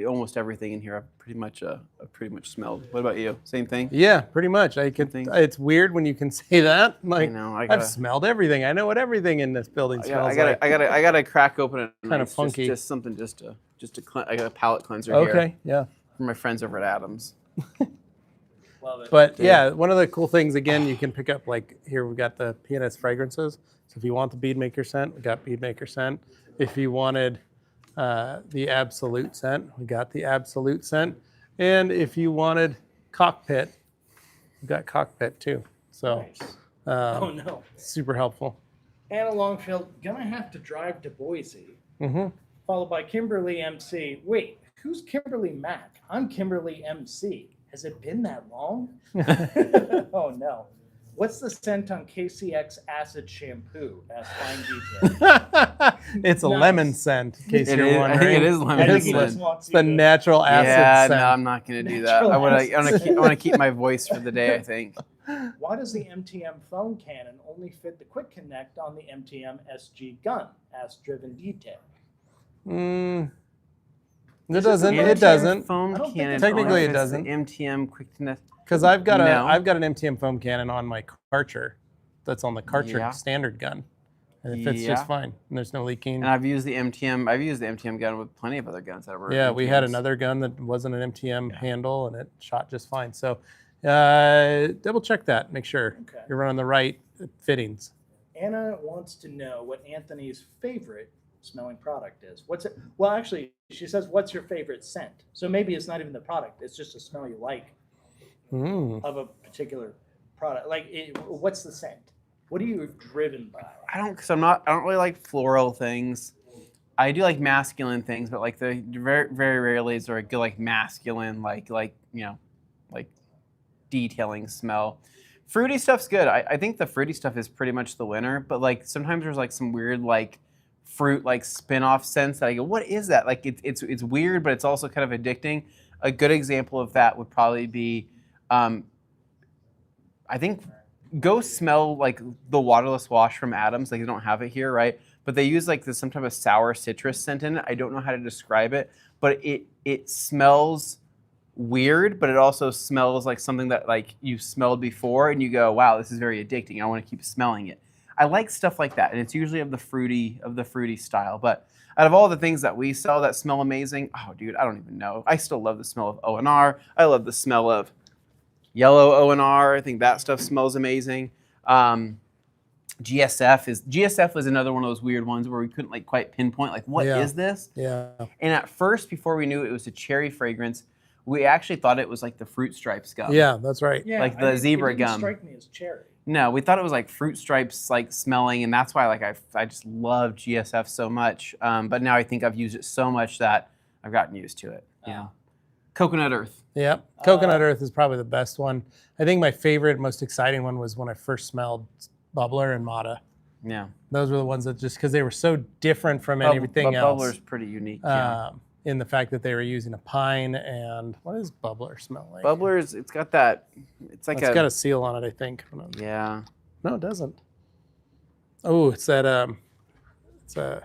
almost everything in here I've pretty much smelled. What about you? Same thing? Yeah, pretty much. I can. Thing. It's weird when you can say that. Like, know, I I've gotta- smelled everything. I know what everything in this building Yeah, smells I gotta crack open it. Kinda funky. Just something just to I got a palate cleanser like. here Okay. Yeah. from my friends over at Adams. love it. But Dude. yeah, one of the cool things again, you can pick up like here we've got the PNS fragrances. So if you want the bead maker scent, we got bead maker scent. If you wanted the absolute scent, we got the absolute scent. And if you wanted cockpit, we got cockpit too. So, Nice. Oh no. super helpful. Anna Longfield, gonna have to drive to Boise. Mm-hmm. Followed by Kimberly MC. Wait, who's Kimberly Mack? I'm Kimberly MC. Has it been that long? Oh no. What's the scent on KCX acid shampoo? Ask fine detail. It's a Nice. lemon scent, in case It you're is- I wondering. think it is I lemon think he scent. just wants It's the you to- natural acid Yeah, scent. no, I'm not gonna do that. Natural I want acid. to keep my voice for the day. I think. Why does the MTM phone cannon only fit the quick connect on the MTM SG gun? Ask driven detail. It doesn't. MTM It doesn't. Foam I don't think cannon. it's Technically, only it fits the doesn't. MTM quick connect. Because I've got No. I've got an MTM foam cannon on my Karcher, that's on the Karcher Yeah. standard gun, and it fits Yeah. just fine. And there's no leaking. And I've used the MTM gun with plenty of other guns that were. Yeah, we had MTMs. another gun that wasn't an MTM handle, and it shot just fine. So, double check that. Make sure Okay. you're running the right fittings. Anna wants to know what Anthony's favorite smelling product is. What's it? Well, actually, she says, "What's your favorite scent?" So maybe it's not even the product; it's just a smell you like of a particular product. Like, what's the scent? What are you driven by? I don't really like floral things. I do like masculine things, but like the very very rarely is there a good like masculine like detailing smell. Fruity stuff's good. I think the fruity stuff is pretty much the winner, but like sometimes there's like some weird like fruit like spin-off scents that I go, what is that? Like it's weird, but it's also kind of addicting. A good example of that would probably be I think go smell like the waterless wash from Adams. Like they don't have it here, right? But they use like some type of sour citrus scent in it. I don't know how to describe it, but it smells weird, but it also smells like something that like you've smelled before, and you go, wow, this is very addicting. I want to keep smelling it. I like stuff like that, and it's usually of the fruity style. But out of all the things that we sell that smell amazing, oh dude, I don't even know. I still love the smell of O&R. I love the smell of yellow O&R. I think that stuff smells amazing. GSF was another one of those weird ones where we couldn't like quite pinpoint like what is this? Yeah. And at first, before we knew it was a cherry fragrance, we actually thought it was like the Fruit Stripes gum. Yeah, that's right. Yeah, Like the zebra it didn't gum. strike me as cherry. No, we thought it was like Fruit Stripes like smelling, and that's why like I just love GSF so much. But now I think I've used it so much that I've gotten used to it. Yeah. Coconut Earth. Yeah, Coconut Earth is probably the best one. I think my favorite, most exciting one was when I first smelled Bubbler and Mata. Yeah. Those were the ones that just because they were so different from everything else. Bubbler's pretty unique. Yeah. In the fact that they were using a pine and what does Bubbler smell like? Bubbler's, it's got that. It's like It's got a seal on it, I think. Yeah. No, it doesn't. Oh, it's that. It's a.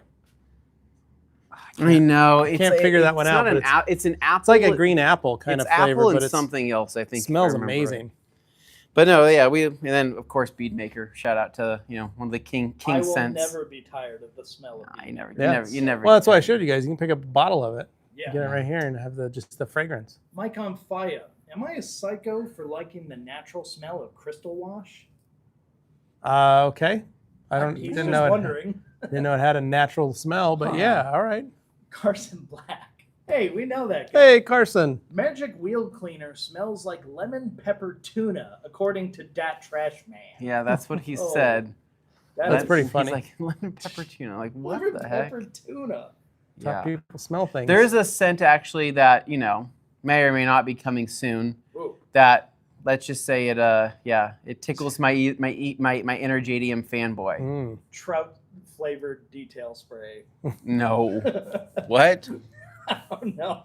I know. I can't figure that one out, but It's an apple. It's like a green apple kind of flavor, apple but and it's something else. I think if I smells remember right. amazing. But no, yeah, and then of course Beadmaker. Shout out to one of the king I will scents. never be tired of the smell of You never. Well, that's why I showed you guys. You can pick up a bottle of it, Yeah. get it right here, and have just the fragrance. Mike on Fire. Am I a psycho for liking the natural smell of Crystal Wash? Okay. He's didn't just know wondering. didn't know it had a natural smell, but yeah, all right. Carson Black. Hey, we know that guy. Hey, Carson. Magic Wheel Cleaner smells like lemon pepper tuna, according to Dat Trash Man. Yeah, that's what he Oh, said. That's pretty funny. He's like lemon pepper tuna. Like what Lemon the heck? pepper tuna. Top people smell things. There's a scent actually that may or may not be coming soon. Whoa. That let's just say it tickles my inner JDM fanboy. Trout flavored detail spray. No. What? Oh no.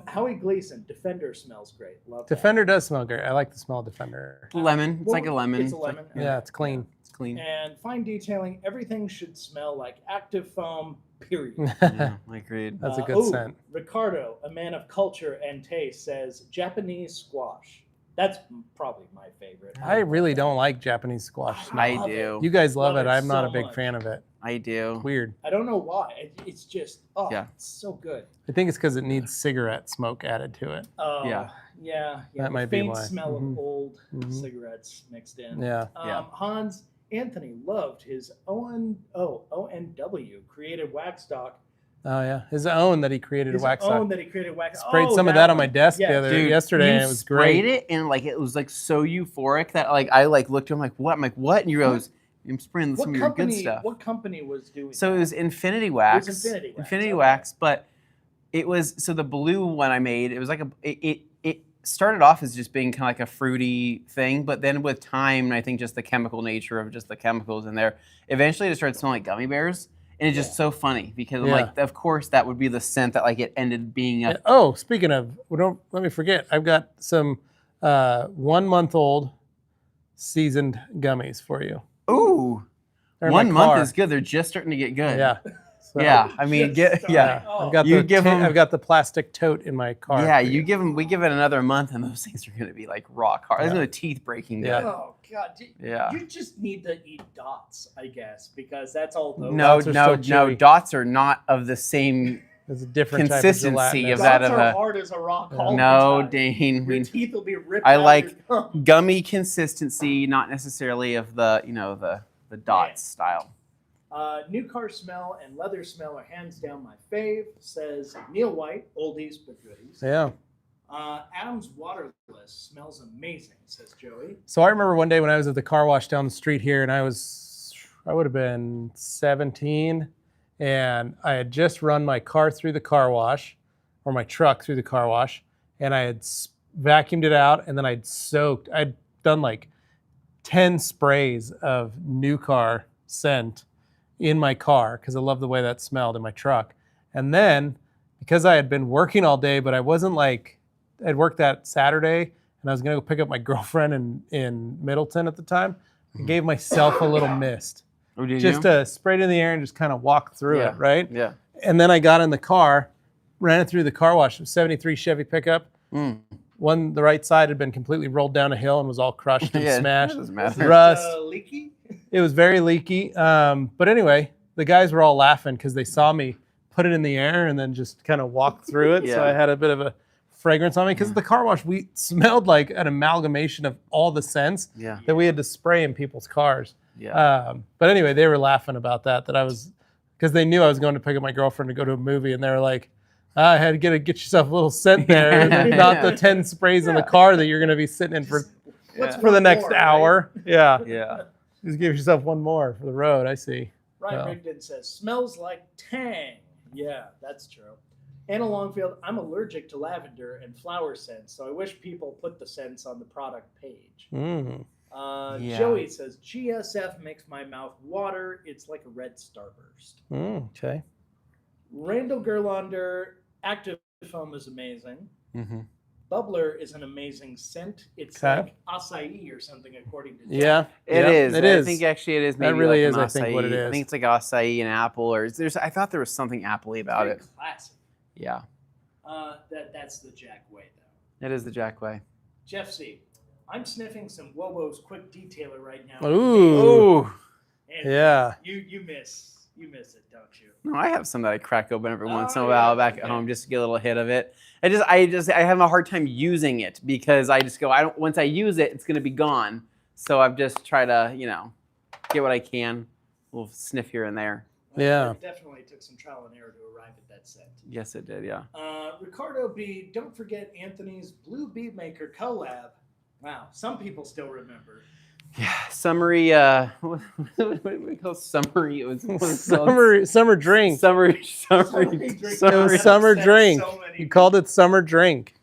Howie Gleason, Defender smells great. Love that. Defender does smell great. I like the smell of Defender. Lemon. It's like a lemon. It's a lemon. Yeah, it's clean. It's clean. And fine detailing, everything should smell like active foam, period. Yeah, I agreed. That's a good scent. Ricardo, a man of culture and taste, says Japanese squash. That's probably my favorite. I really don't like Japanese squash smell. I do. You guys love Love it. it I'm not so a big much. fan of it. I do. Weird. I don't know why. It's just, it's so good. I think it's because it needs cigarette smoke added to it. Yeah. Yeah. That might be faint why. smell Mhm. of old cigarettes mixed in. Yeah. Hans Anthony loved his ONW created wax stock Oh yeah, his own that he created His a wax own on. that he created wax. Sprayed some of that on my desk Yeah. yesterday, and it was great. Sprayed it, and like it was like so euphoric that like I like looked at him like what? I'm like what? And you goes, I'm spraying some of your good stuff. What company was doing So that? it was Infinity Wax. It was Infinity Wax. Infinity Okay. Wax, but it was so the blue one I made. It was like it started off as just being kind of like a fruity thing, but then with time, and I think just the chemical nature of just the chemicals in there, eventually it started smelling like gummy bears. And it's just so funny because I'm like, of course, that would be the scent that like it ended being a. Oh, speaking of, don't let me forget. I've got some 1 month old seasoned gummies for you. Ooh, They're in 1 my month car. is good. They're just starting to get good. Yeah. So, Yeah, I mean, I've got You the give 'em- I've got the plastic tote in my car. Yeah, for you give them. We give it another month, and those things are going to be like rock hard. There's no teeth breaking. Yeah. Good. Oh God! Yeah. You just need to eat dots, I guess, because that's all. Those. No, Dots are no, still no. chewy. Dots are not of the same. It's a different Consistency type of of that Dots of are a- hard as a rock. All No, the time. Dane. Your teeth will be ripped. I out like- of your gum. Gummy consistency, not necessarily of the the dots style. New car smell and leather smell are hands down my fave, says Neil White, oldies but goodies. Yeah. Adam's Waterless smells amazing, says Joey. So I remember one day when I was at the car wash down the street here, and I would have been 17, and I had just run my car through the car wash, or my truck through the car wash, and I had vacuumed it out, and then I'd done like 10 sprays of new car scent in my car because I love the way that smelled in my truck. And then because I had been working all day, but I wasn't like, I'd worked that Saturday and I was gonna go pick up my girlfriend in Middleton at the time. I gave myself a little mist. Oh, did Just sprayed it in the air and just kind of walked through Yeah. it, right? Yeah. And then I got in the car, ran it through the car wash. It was 73 Chevy pickup. Mm. The right side had been completely rolled down a hill and was all crushed and Yeah, smashed. that doesn't Was matter. it, Rust. leaky? It was very leaky. But anyway, the guys were all laughing because they saw me put it in the air and then just kind of walk through it. So Yeah. I had a bit of a fragrance on me because the car wash, we smelled like an amalgamation of all the scents Yeah. that we had to spray in people's cars. Yeah. But anyway, they were laughing about that I was, because they knew I was going to pick up my girlfriend to go to a movie, and they were like, I had to get yourself a little scent there, not the 10 sprays in the car that you're going to be sitting in for What's the one next more, hour. Yeah. Yeah. Just give yourself one more for the road. I see. Ryan Well. Rigdon says, smells like tang. Yeah, that's true. Anna Longfield, I'm allergic to lavender and flower scents, so I wish people put the scents on the product page. Mm. Yeah. Joey says, GSF makes my mouth water. It's like a red starburst. Okay. Randall Gerlander, Active Foam is amazing. Mm-hmm. Bubbler is an amazing scent. It's Okay. like acai or something, according to Jack. Yeah. It Yeah, is. It I is. think actually it is. That Maybe really like is, an I think, what it acai. is. I think it's like acai and apple, or there's. I thought there was something apple-y about Very it. classic. Yeah, That's the Jack way, though. it is the Jack way. Jeff C. I'm sniffing some Wobo's quick detailer right now. Ooh. And Yeah. You miss it, don't you? No, I have some that I crack open every once in a Oh, while yeah, back okay. at home just to get a little hit of it. I have a hard time using it because I just go, once I use it, it's gonna be gone. So I've just tried to, get what I can. A little sniff here and there. Yeah. It definitely took some trial and error to arrive at that set. Yes, it did. Yeah. Ricardo B. Don't forget Anthony's Blue Bead Maker collab. Wow, some people still remember. Yeah. Summary. What do we call summary? It was Summer drink. Summer drink. It was That summer upsets drink. so many You called it summer drink.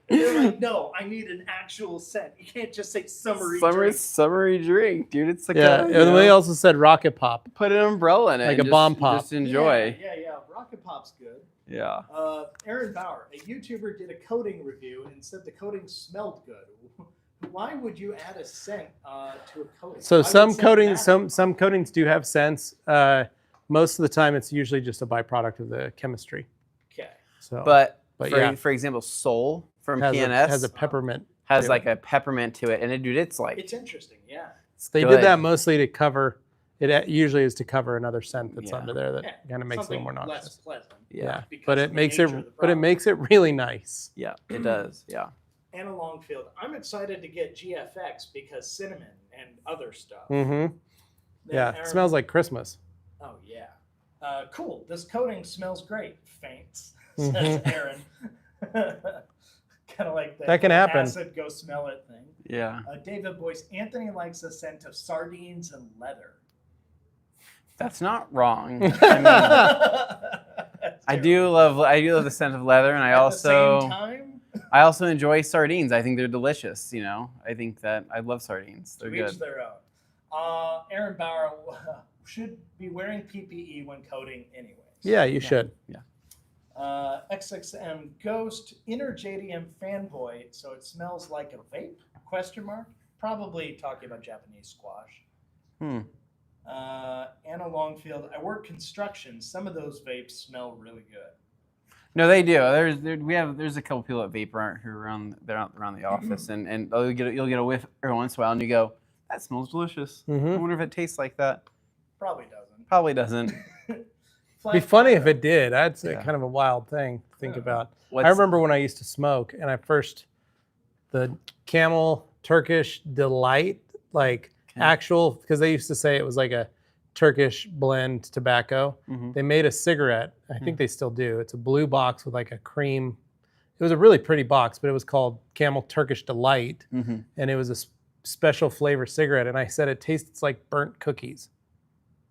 They're like, no, I need an actual scent. You can't just say summery drink, dude. It's like Yeah. And then we also said rocket pop. put an umbrella in it, Like and a bomb just, pop. Just enjoy. Yeah. Rocket Pop's good. Yeah. Aaron Bauer, a YouTuber, did a coating review and said the coating smelled good. Why would you add a scent to a coating? So Why some would scent coatings, matter? some coatings do have scents. Most of the time, it's usually just a byproduct of the chemistry. Okay. So, But yeah. for example, Soul from has PNS has a peppermint. has to like it. a peppermint to it, and dude, it's like It's interesting, yeah. They good. did that mostly to cover. It usually is to cover another scent that's Yeah. under there that Yeah, kind of makes it a something little more less noxious. pleasant. Yeah, because but of it the makes nature of the it problem. really nice. Yeah, it does. Yeah. Anna Longfield, I'm excited to get GFX because cinnamon and other stuff. Mm-hmm. Then Yeah, it Aaron- smells like Christmas. Oh yeah. Cool. This coating smells great. Faints, says Aaron. Kind of like that can happen. Acid, go smell it thing. Yeah. David Boyce, Anthony likes the scent of sardines and leather. That's not wrong. I do love the scent of leather, and I also enjoy sardines. I think they're delicious. You know, I think that I love sardines. They're good. Each their own. Aaron Bauer should be wearing PPE when coding anyways. Yeah, you should. Yeah. XXM Ghost, inner JDM fanboy, so it smells like a vape? Question mark. Probably talking about Japanese squash. Anna Longfield, I work construction. Some of those vapes smell really good. No, they do. There's a couple people that vape around the office, and you'll get a whiff every once in a while, and you go, that smells delicious. I wonder if it tastes like that. Probably doesn't. Probably doesn't. It'd be funny if it did. That's kind of a wild thing to think about. I remember when I used to smoke, and the Camel Turkish Delight, actual, because they used to say it was like a Turkish blend tobacco. They made a cigarette. I think they still do. It's a blue box with like a cream. It was a really pretty box, but it was called Camel Turkish Delight, and it was a special flavor cigarette. And I said it tastes like burnt cookies.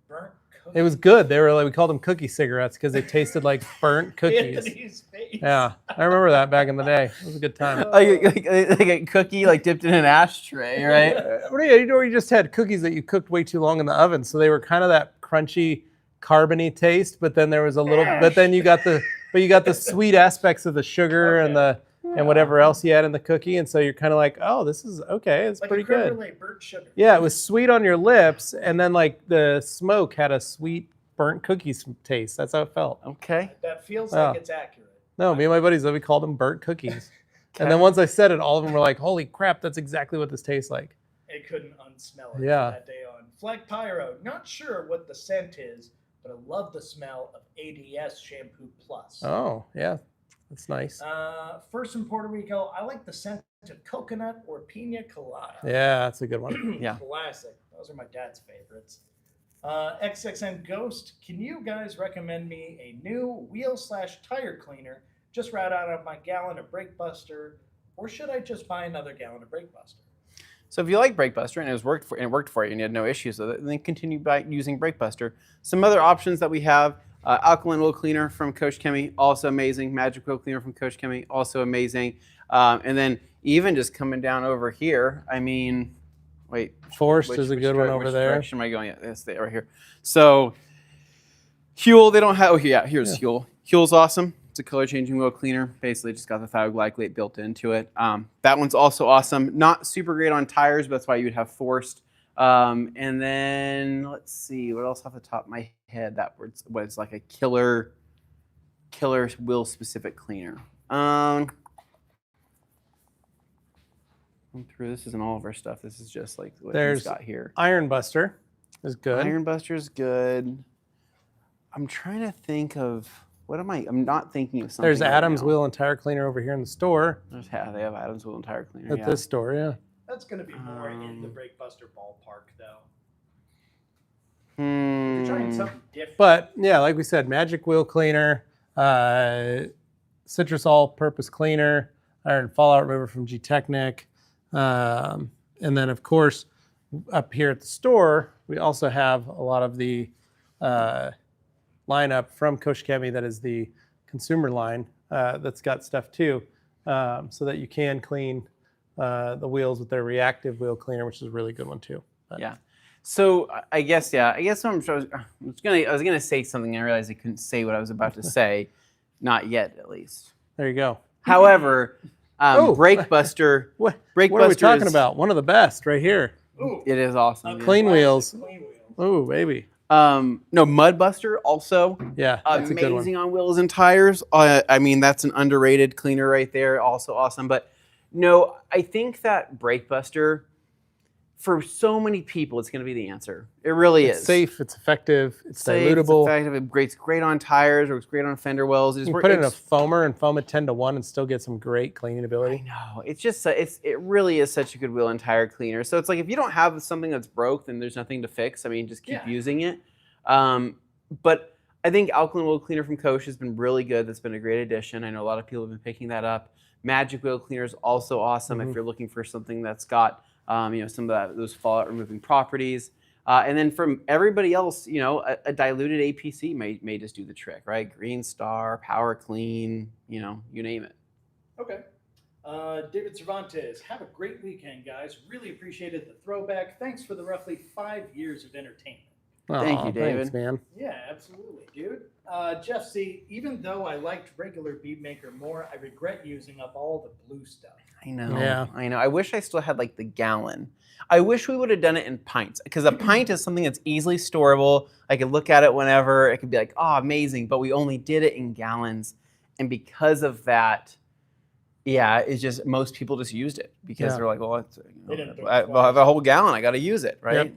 Burnt cookies? It was good. We called them cookie cigarettes because they tasted like burnt cookies. Anthony's face. Yeah, I remember that back in the day. It was a good time. Like a cookie, dipped in an ashtray, right? Or you just had cookies that you cooked way too long in the oven, so they were kind of that crunchy, carbony taste. But then there was a little. But then you got the sweet aspects of the sugar and whatever else you had in the cookie, and so you're kind of like, oh, this is okay. It's like pretty good. Burnt sugar. Yeah, it was sweet on your lips, and then the smoke had a sweet burnt cookies taste. That's how it felt. Okay. That feels like it's accurate. No, me and my buddies, we called them burnt cookies. And then once I said it, all of them were like, holy crap, that's exactly what this tastes like. It couldn't unsmell it that day on. Flag Pyro, not sure what the scent is, but I love the smell of ADS Shampoo Plus. Oh, yeah. That's nice. First in Puerto Rico, I like the scent of coconut or pina colada. Yeah, that's a good one. Yeah. Classic. Those are my dad's favorites. XXN Ghost, can you guys recommend me a new wheel/tire cleaner just right out of my gallon of Brake Buster, or should I just buy another gallon of Brake Buster? So if you like Brake Buster and it worked for you and you had no issues with it, then continue by using Brake Buster. Some other options that we have: alkaline wheel cleaner from Coach Chemi, also amazing. Magic wheel cleaner from Coach Chemi, also amazing. And then even just coming down over here, I mean, wait. Forced is a good one over there. Which direction am I going? Yeah, that's right here. So Huel, they don't have. Oh, yeah, here's Huel. Huel's awesome. It's a color changing wheel cleaner. Basically, just got the thioglycolate built into it. That one's also awesome. Not super great on tires, but that's why you would have Forced. And then let's see what else off the top of my head that was like a killer wheel specific cleaner. Through this isn't all of our stuff. This is just like what he's got here. Iron Buster is good. Iron Buster is good. I'm trying to think of I'm not thinking of something. There's right Adams now. Wheel and Tire Cleaner over here in the store. They have Adams Wheel and Tire Cleaner. At this store, yeah. That's going to be more in the Brake Buster ballpark, though. You're trying something different. But yeah, like we said, Magic Wheel Cleaner, Citrus All-Purpose Cleaner, Iron Fallout Remover from G-Technic. And then, of course, up here at the store, we also have a lot of the lineup from Coach Chemi that is the consumer line that's got stuff too, so that you can clean the wheels with their reactive wheel cleaner, which is a really good one too. But. Yeah. So I guess I was gonna say something. I realized I couldn't say what I was about to say, not yet at least. There you go. However, Brake Buster. What Buster are we talking about? One of the best right here. Ooh, it is awesome. Clean wheels. Clean wheels. Oh, baby. No, Mud Buster also. Yeah, that's amazing a good one. on wheels and tires. I mean, that's an underrated cleaner right there. Also awesome. But no, I think that Brake Buster, for so many people, it's going to be the answer. It really is. It's safe. It's effective. It's safe, dilutable. It's effective. It's great on tires. Works great on fender wells. You can put it in a foamer and foam it 10-1 and still get some great cleaning ability. I know. It's just it really is such a good wheel and tire cleaner. So it's like if you don't have something that's broke, then there's nothing to fix. I mean, just keep using it. But I think alkaline wheel cleaner from Koch has been really good. That's been a great addition. I know a lot of people have been picking that up. Magic wheel cleaner is also awesome if you're looking for something that's got some of those fallout removing properties. And then from everybody else, a diluted APC may just do the trick, right? Green Star, Power Clean, you name it. Okay. David Cervantes, have a great weekend, guys. Really appreciated the throwback. Thanks for the roughly 5 years of entertainment. Thank you, David. Thanks, man. Yeah, absolutely, dude. Jeff C., even though I liked regular Beatmaker more, I regret using up all the blue stuff. I know. Yeah. I know. I wish I still had like the gallon. I wish we would have done it in pints, because a pint is something that's easily storable. I could look at it whenever. It could be like, oh, amazing. But we only did it in gallons. And because of that, yeah, it's just most people just used it because they're like, well, I'll have a whole gallon. I got to use it, right? Yep.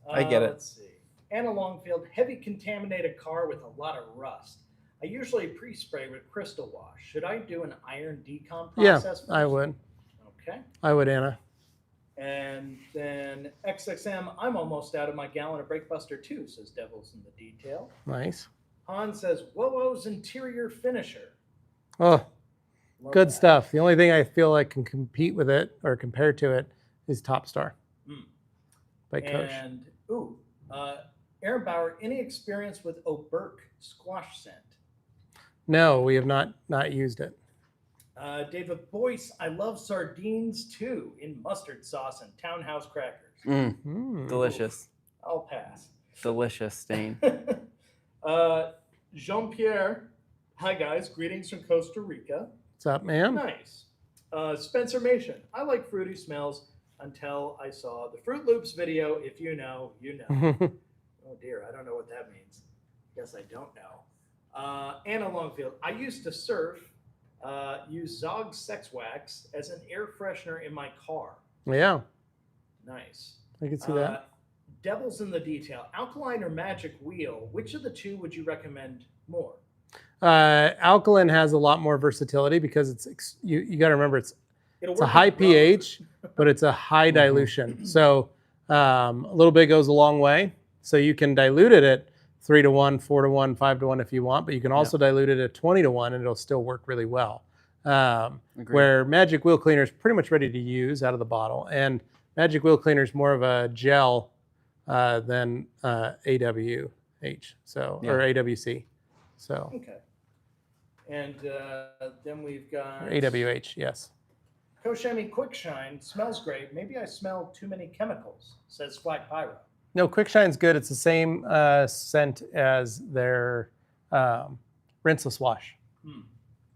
I get it. Let's see. Anna Longfield, heavy contaminated car with a lot of rust. I usually pre-spray with crystal wash. Should I do an iron decom process first? I would. Okay. I would, Anna. And then XXM, I'm almost out of my gallon of Breakbuster 2, says Devils in the Detail. Nice. Han says, Wowo's interior finisher. Oh, Love good that. stuff. The only thing I feel like can compete with it or compare to it is Top Star by Koch. And, Aaron Bauer, any experience with Oberk squash scent? No, we have not used it. David Boyce, I love sardines too in mustard sauce and townhouse crackers. Delicious. I'll pass. Delicious, Dane. Jean-Pierre, hi guys, greetings from Costa Rica. What's up, man? Nice. Spencer Mation, I like fruity smells until I saw the Fruit Loops video. If you know, you know. Oh dear, I don't know what that means. Guess I don't know. Anna Longfield, I used to use Zog Sex Wax as an air freshener in my car. Yeah, Nice. I can see that. Devils in the Detail, alkaline or magic wheel, which of the two would you recommend more? Alkaline has a lot more versatility because it's you got to remember it's It'll a work high with rubber. pH, but it's a high dilution. So a little bit goes a long way. So you can dilute it at 3-to-1, 4-to-1, 5-to-1 if you want, but you can also dilute it at 20-to-1 and it'll still work really well. Where Magic Wheel Cleaner is pretty much ready to use out of the bottle. And Magic Wheel Cleaner is more of a gel than AWH, or AWC. So Okay. And then we've got or AWH, yes. Koshemi Quickshine, smells great. Maybe I smell too many chemicals, says Flag Pyro. No, Quickshine's good. It's the same scent as their rinseless wash.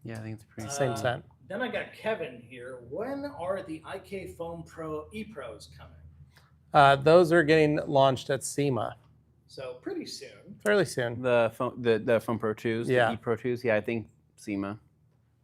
Yeah, I think it's pretty Same scent. Then I got Kevin here. When are the IK Foam Pro E-Pros coming? Those are getting launched at SEMA So pretty soon. fairly soon. The Foam Pro 2s, Yeah. the E Pro 2s. Yeah, I think SEMA.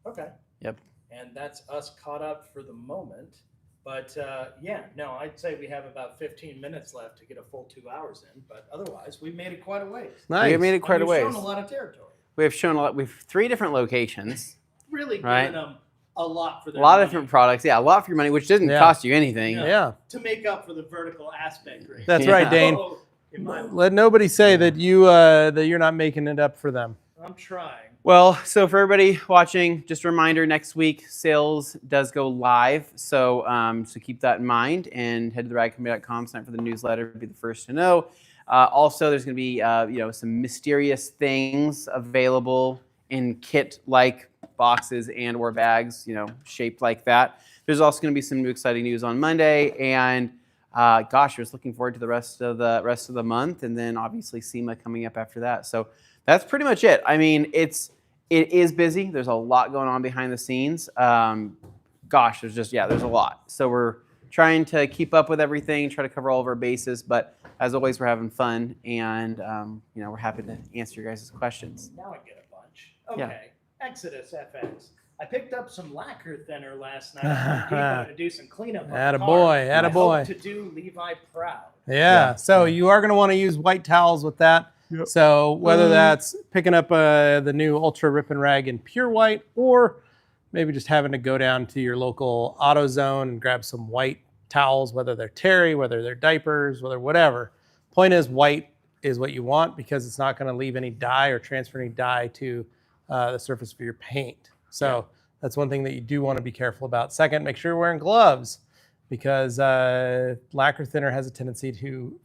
Okay. Yep. And that's us caught up for the moment. But I'd say we have about 15 minutes left to get a full 2 hours in. But otherwise, we've made it quite a ways. Nice. We have made it quite a We've ways. shown a lot of territory. We have shown a lot. We've 3 different locations. Really Right. giving them a lot for A their lot of money different products. Yeah, a lot for your money, which doesn't Yeah. cost you anything. Yeah. to make up for the vertical aspect ratio. That's Yeah. right, Dane. Oh, in my mind. Let nobody say that you're not making it up for them. I'm trying. Well, so for everybody watching, just a reminder: next week sales does go live, so so keep that in mind and head to theradcompany.com, sign up for the newsletter, be the first to know. Also, there's going to be some mysterious things available in kit-like boxes and or bags, shaped like that. There's also going to be some new exciting news on Monday, and gosh, we're just looking forward to the rest of the month, and then obviously SEMA coming up after that. So that's pretty much it. I mean, it is busy. There's a lot going on behind the scenes. Gosh, there's a lot. So we're trying to keep up with everything, try to cover all of our bases, but as always, we're having fun, and we're happy to answer your guys' questions. Now I get a bunch. Okay. Exodus FX. I picked up some lacquer thinner last night at Home Depot to do some cleanup. Attaboy, attaboy. I hope to do Levi proud. Yeah. So you are going to want to use white towels with that. Yep. So whether that's picking up the new Ultra Rip and Rag in pure white, or maybe just having to go down to your local AutoZone and grab some white towels, whether they're terry, whether they're diapers, whether whatever. Point is, white is what you want because it's not going to leave any dye or transfer any dye to the surface of your paint. So that's one thing that you do want to be careful about. Second, make sure you're wearing gloves because lacquer thinner has a tendency to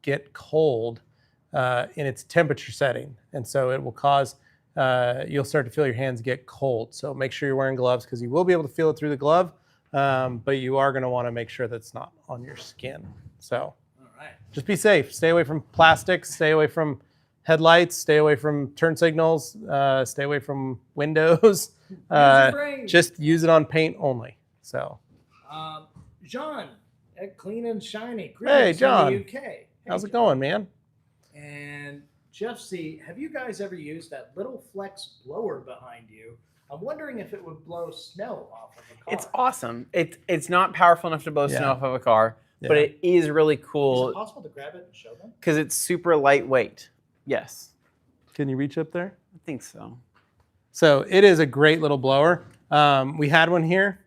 get cold in its temperature setting. And so it will cause, you'll start to feel your hands get cold. So make sure you're wearing gloves because you will be able to feel it through the glove, but you are going to want to make sure that's not on your skin. So just be safe. Stay away from plastics, stay away from headlights, stay away from turn signals, stay away from windows. Just use it on paint only. So, John at Clean and Shiny. Hey, John. In the UK. Hey, how's it going, man? And Jeff C., have you guys ever used that little flex blower behind you? I'm wondering if it would blow snow off of a car. It's awesome. It's not powerful enough to blow snow off of a car, but it is really cool. Is it possible to grab it and show them? Because it's super lightweight. Yes. Can you reach up there? I think so. So it is a great little blower. We had one here,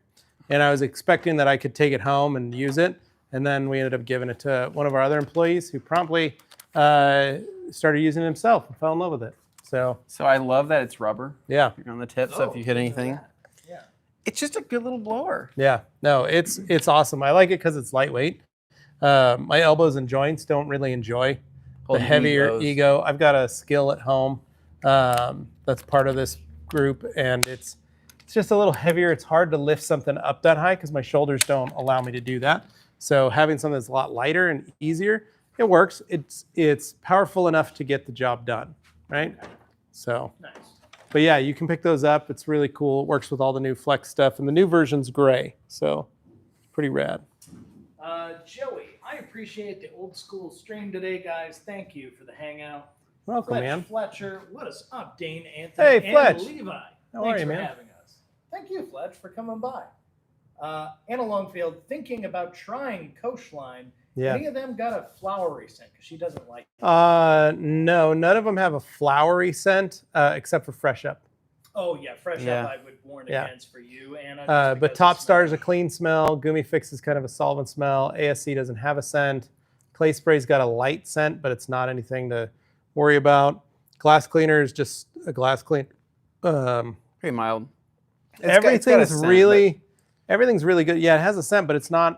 and I was expecting that I could take it home and use it. And then we ended up giving it to one of our other employees who promptly started using it himself and fell in love with it. So I love that it's rubber. Yeah. On the tip, so if you hit anything. Yeah. It's just a good little blower. Yeah. No, it's awesome. I like it because it's lightweight. My elbows and joints don't really enjoy the heavier ego. I've got a skill at home that's part of this group, and it's just a little heavier. It's hard to lift something up that high because my shoulders don't allow me to do that. So having something that's a lot lighter and easier, it works. It's powerful enough to get the job done, right? So, nice. But yeah, you can pick those up. It's really cool. It works with all the new Flex stuff, and the new version's gray, so pretty rad. Joey, I appreciate the old school stream today, guys. Thank you for the hangout. Welcome, man. Fletcher, what is up, Dane, Anthony, Hey, and Fletch. Levi? How are you, for man? having us. Thank you, Fletch, for coming by. Anna Longfield, thinking about trying Coachline. Yeah. Any of them got a flowery scent? Because she doesn't like it. No, none of them have a flowery scent except for Fresh Up. Oh, yeah, Fresh Up I would warn Yeah. against for you, Anna. But Top Star is a clean smell. Gumi Fix is kind of a solvent smell. ASC doesn't have a scent. Clay Spray's got a light scent, but it's not anything to worry about. Glass Cleaner is just a glass clean. Pretty mild. Everything's really good. Yeah, it has a scent, but it's nothing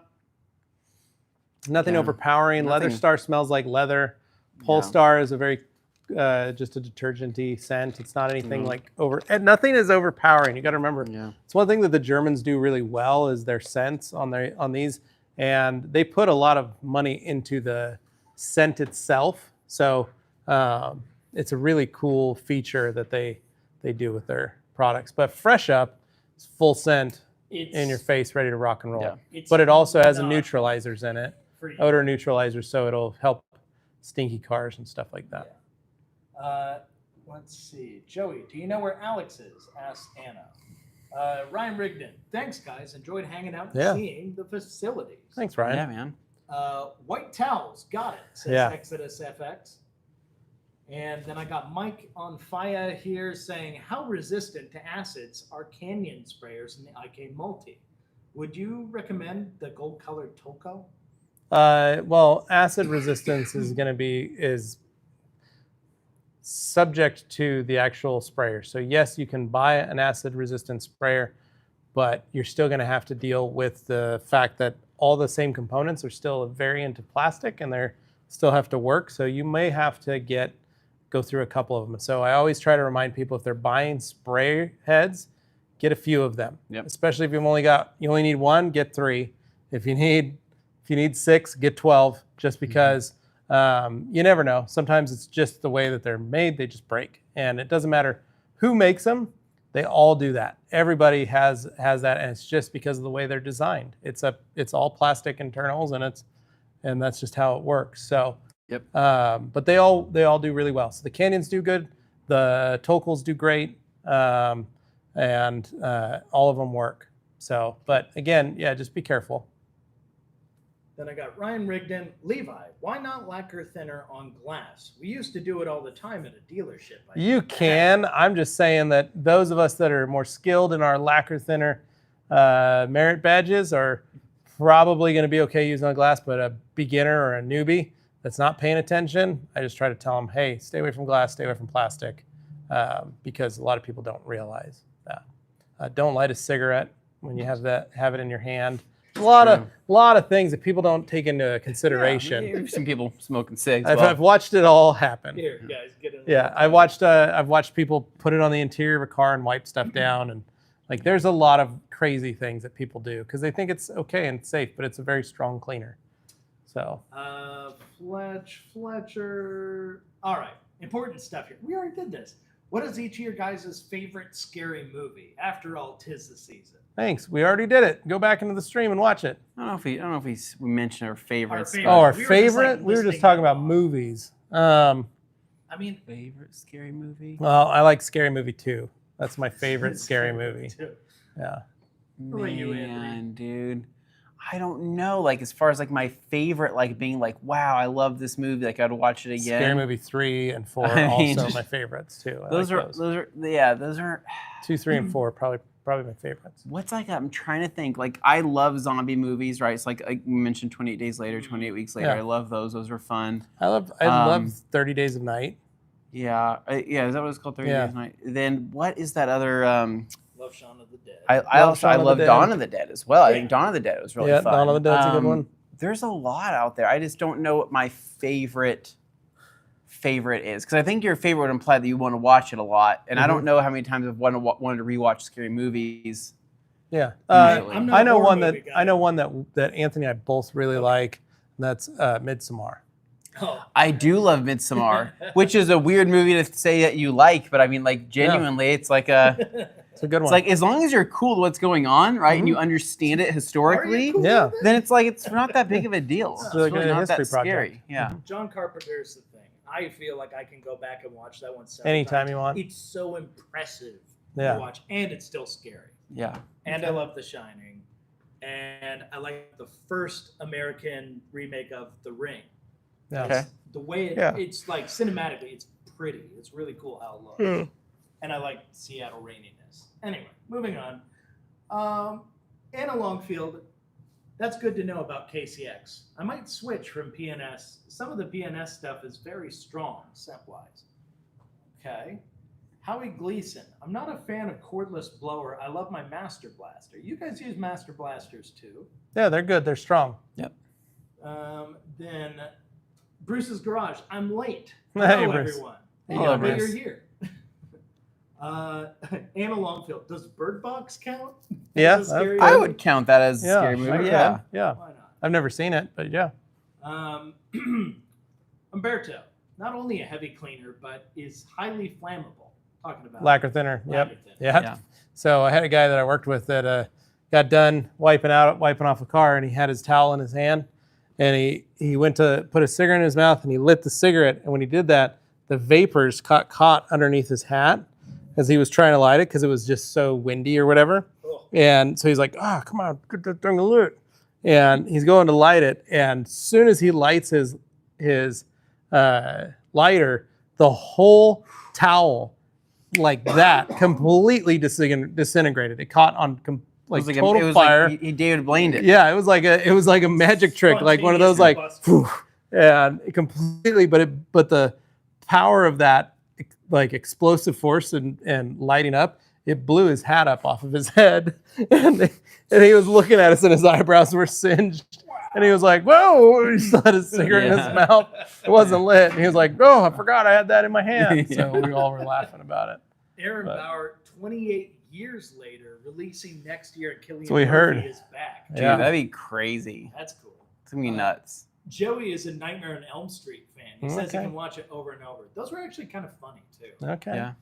overpowering. Leather Star smells like leather. Polestar is a very just a detergent-y scent. It's not anything like and nothing is overpowering. You got to remember, it's one thing that the Germans do really well is their scents on these, and they put a lot of money into the scent itself. So it's a really cool feature that they do with their products. But Fresh Up is full scent in your face, ready to rock and roll. Yeah. But it also has a neutralizers in it, odor neutralizers, so it'll help stinky cars and stuff like that. Let's see. Joey, do you know where Alex is? Asked Anna. Ryan Rigdon, thanks, guys. Enjoyed hanging out and seeing the facilities. Thanks, Ryan. Yeah, man. White Towels, got it, says Exodus FX. And then I got Mike on fire here saying, how resistant to acids are Canyon sprayers in the IK Multi? Would you recommend the gold-colored Toco? Well, acid resistance is subject to the actual sprayer. So yes, you can buy an acid resistant sprayer, but you're still going to have to deal with the fact that all the same components are still a variant of plastic and they still have to work. So you may have to go through a couple of them. So I always try to remind people if they're buying spray heads, get a few of them. Especially if you only need one, get 3. If you need 6, get 12, just because you never know. Sometimes it's just the way that they're made, they just break. And it doesn't matter who makes them, they all do that. Everybody has that, and it's just because of the way they're designed. It's all plastic internals, and that's just how it works. So but they all do really well. So the Canyons do good, the Tokels do great, and all of them work. So, but again, just be careful. Then I got Ryan Rigdon. Levi, why not lacquer thinner on glass? We used to do it all the time at a dealership. You can. I'm just saying that those of us that are more skilled in our lacquer thinner merit badges are probably going to be okay using on glass, but a beginner or a newbie that's not paying attention, I just try to tell them, hey, stay away from glass, stay away from plastic, because a lot of people don't realize that. Don't light a cigarette when you have it in your hand. A lot of things that people don't take into consideration. Yeah, some people smoking cigs. I've watched it all happen. Here, guys, get it. Yeah, I've watched people put it on the interior of a car and wipe stuff down, and like there's a lot of crazy things that people do because they think it's okay and safe, but it's a very strong cleaner. So. Fletcher. All right, important stuff here. We already did this. What is each of your guys' favorite scary movie? After all, 'tis the season. Thanks. We already did it. Go back into the stream and watch it. I don't know if we mentioned our favorites. Our favorite? We were just talking about movies. I mean, Favorite scary movie? Well, I like Scary Movie 2. That's my favorite scary movie. too. Yeah. What about you, Man, Anthony? dude. I don't know. Like as far as like my favorite, like being like, wow, I love this movie. Like I'd watch it again. Scary Movie 3 and 4 I are mean, also my favorites too. Those are 2, 3, and 4 probably my favorites. What's like I'm trying to think. Like I love zombie movies, right? It's like we mentioned 28 Days Later, 28 Weeks Later. Yeah. I love those. Those are fun. I love 30 Days of Night. Yeah, is that what it's called? 30 Yeah. Days Night. Then what is that other? Love Shaun of the Dead. I Love also Shaun of the love Dead. Dawn of the Dead as well. I Yeah. think Dawn of the Dead was really Yeah, fun. Dawn of the Dead's a good one. There's a lot out there. I just don't know what my favorite is because I think your favorite would imply that you want to watch it a lot, and I don't know how many times I've wanted to rewatch scary movies. Yeah. I'm not I a know horror one movie that guy. I know one that Anthony and I both really like. And that's Midsommar. Oh, I do love Midsommar, which is a weird movie to say that you like, but I mean, like genuinely, it's like It's a good it's one. like as long as you're cool with what's going on, right, and you understand it historically, cool Yeah. with it? then it's like it's not that big of a deal. It's really really good not that history project. scary. Yeah. John Carpenter's the thing. I feel like I can go back and watch that one several Anytime times. you want. It's so impressive Yeah. to watch, and it's still scary. Yeah. And I love The Shining, and I like the first American remake of The Ring. Yeah. Okay. The way Yeah. it's like cinematically, it's pretty. It's really cool how it looks. Hmm. And I like Seattle raininess. Anyway, moving on. Anna Longfield, that's good to know about KCX. I might switch from PNS. Some of the PNS stuff is very strong, set-wise. Okay. Howie Gleason, I'm not a fan of cordless blower. I love my Master Blaster. You guys use Master Blasters too. Yeah, they're good. They're strong. Then Bruce's Garage, I'm late. Hey, Hello, Bruce. everyone. Hello, But Bruce. you're here. Anna Longfield, does Bird Box count? Yeah, As a scary I movie? would count that as a Yeah, scary sure movie. can. Yeah. Yeah. Why not? I've never seen it, but yeah. Umberto, not only a heavy cleaner, but is highly flammable. Talking about Lacquer thinner. lacquer Yep. thinner. Yeah. Yeah. So I had a guy that I worked with that got done wiping off a car, and he had his towel in his hand, and he went to put a cigarette in his mouth, and he lit the cigarette, and when he did that, the vapors caught underneath his hat as he was trying to light it because it was just so windy or whatever. Oh. And so he's like, come on, get that thing lit. And he's going to light it, and as soon as he lights his lighter, the whole towel like that completely disintegrated. It caught on total fire. He David Blained it. Yeah, it was like a magic trick, like one of those like, Spontaneous whew, and it completely. But the power of that like explosive force and lighting up, it blew his hat up off of his head, and he was looking at us, and his eyebrows were singed. And he was like, whoa, he still had his cigarette in his Yeah. mouth. It wasn't lit. And he was like, oh, I forgot I had that in my hand. So we all were laughing about it. Aaron But- Bauer, 28 years later, releasing next year, and Killian So we Murphy heard. is back. Dude, Yeah. that'd be crazy. That's cool. It's gonna be nuts. Joey is a Nightmare on Elm Street fan. He says he Okay. can watch it over and over. Those were actually kind of funny too. Okay. Yeah.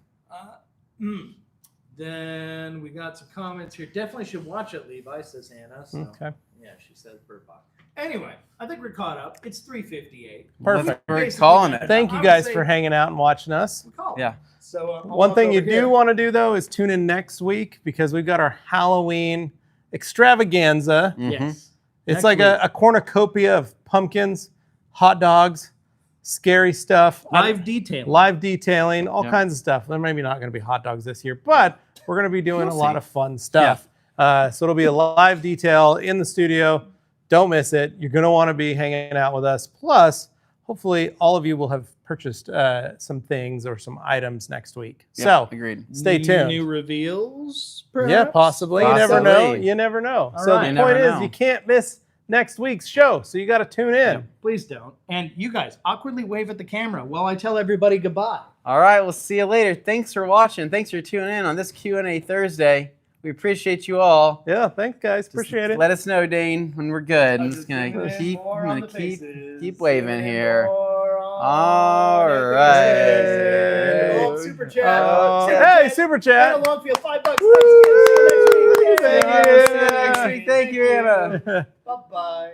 Then we got some comments here. Definitely should watch it, Levi, says Anna. So, Okay. yeah, she says Bird Box. Anyway, I think we're caught up. It's 3:58. Perfect. We're Basically, calling it. Thank you I would guys say for hanging out and watching us. we call it. Yeah. So I'll One walk thing you over here. do want to do, though, is tune in next week because we've got our Halloween extravaganza. Mhm. Yes. It's Next like week. a cornucopia of pumpkins, hot dogs, scary stuff, Live detail. live detailing, all Yeah. kinds of stuff. There maybe not going to be hot dogs this year, but we're going to be doing We'll a lot see. of fun stuff. So it'll be a live detail in the studio. Don't miss it. You're going to want to be hanging out with us. Plus, hopefully all of you will have purchased some things or some items next week. Yep, So agreed. stay tuned. New reveals, perhaps? Yeah, possibly. You never know. Possibly. You never know. All So right. the You never point is, know. you can't miss next week's show. So you got to tune in. Yep. Please don't. And you guys, awkwardly wave at the camera while I tell everybody goodbye. All right, we'll see you later. Thanks for watching. Thanks for tuning in on this Q&A Thursday. We appreciate you all. Yeah, thanks, guys. Just Appreciate it. Let us know, Dane, when we're good. I'm just zooming gonna in keep. more I'm on gonna the keep faces, waving zooming in here. more All on the right. faces. Oh, super chat. Oh, Super hey, chat. super Anna chat. Longfield, $5. Thanks again. See you next week. Thank you. See you next week. Thank you, Anna. Bye-bye.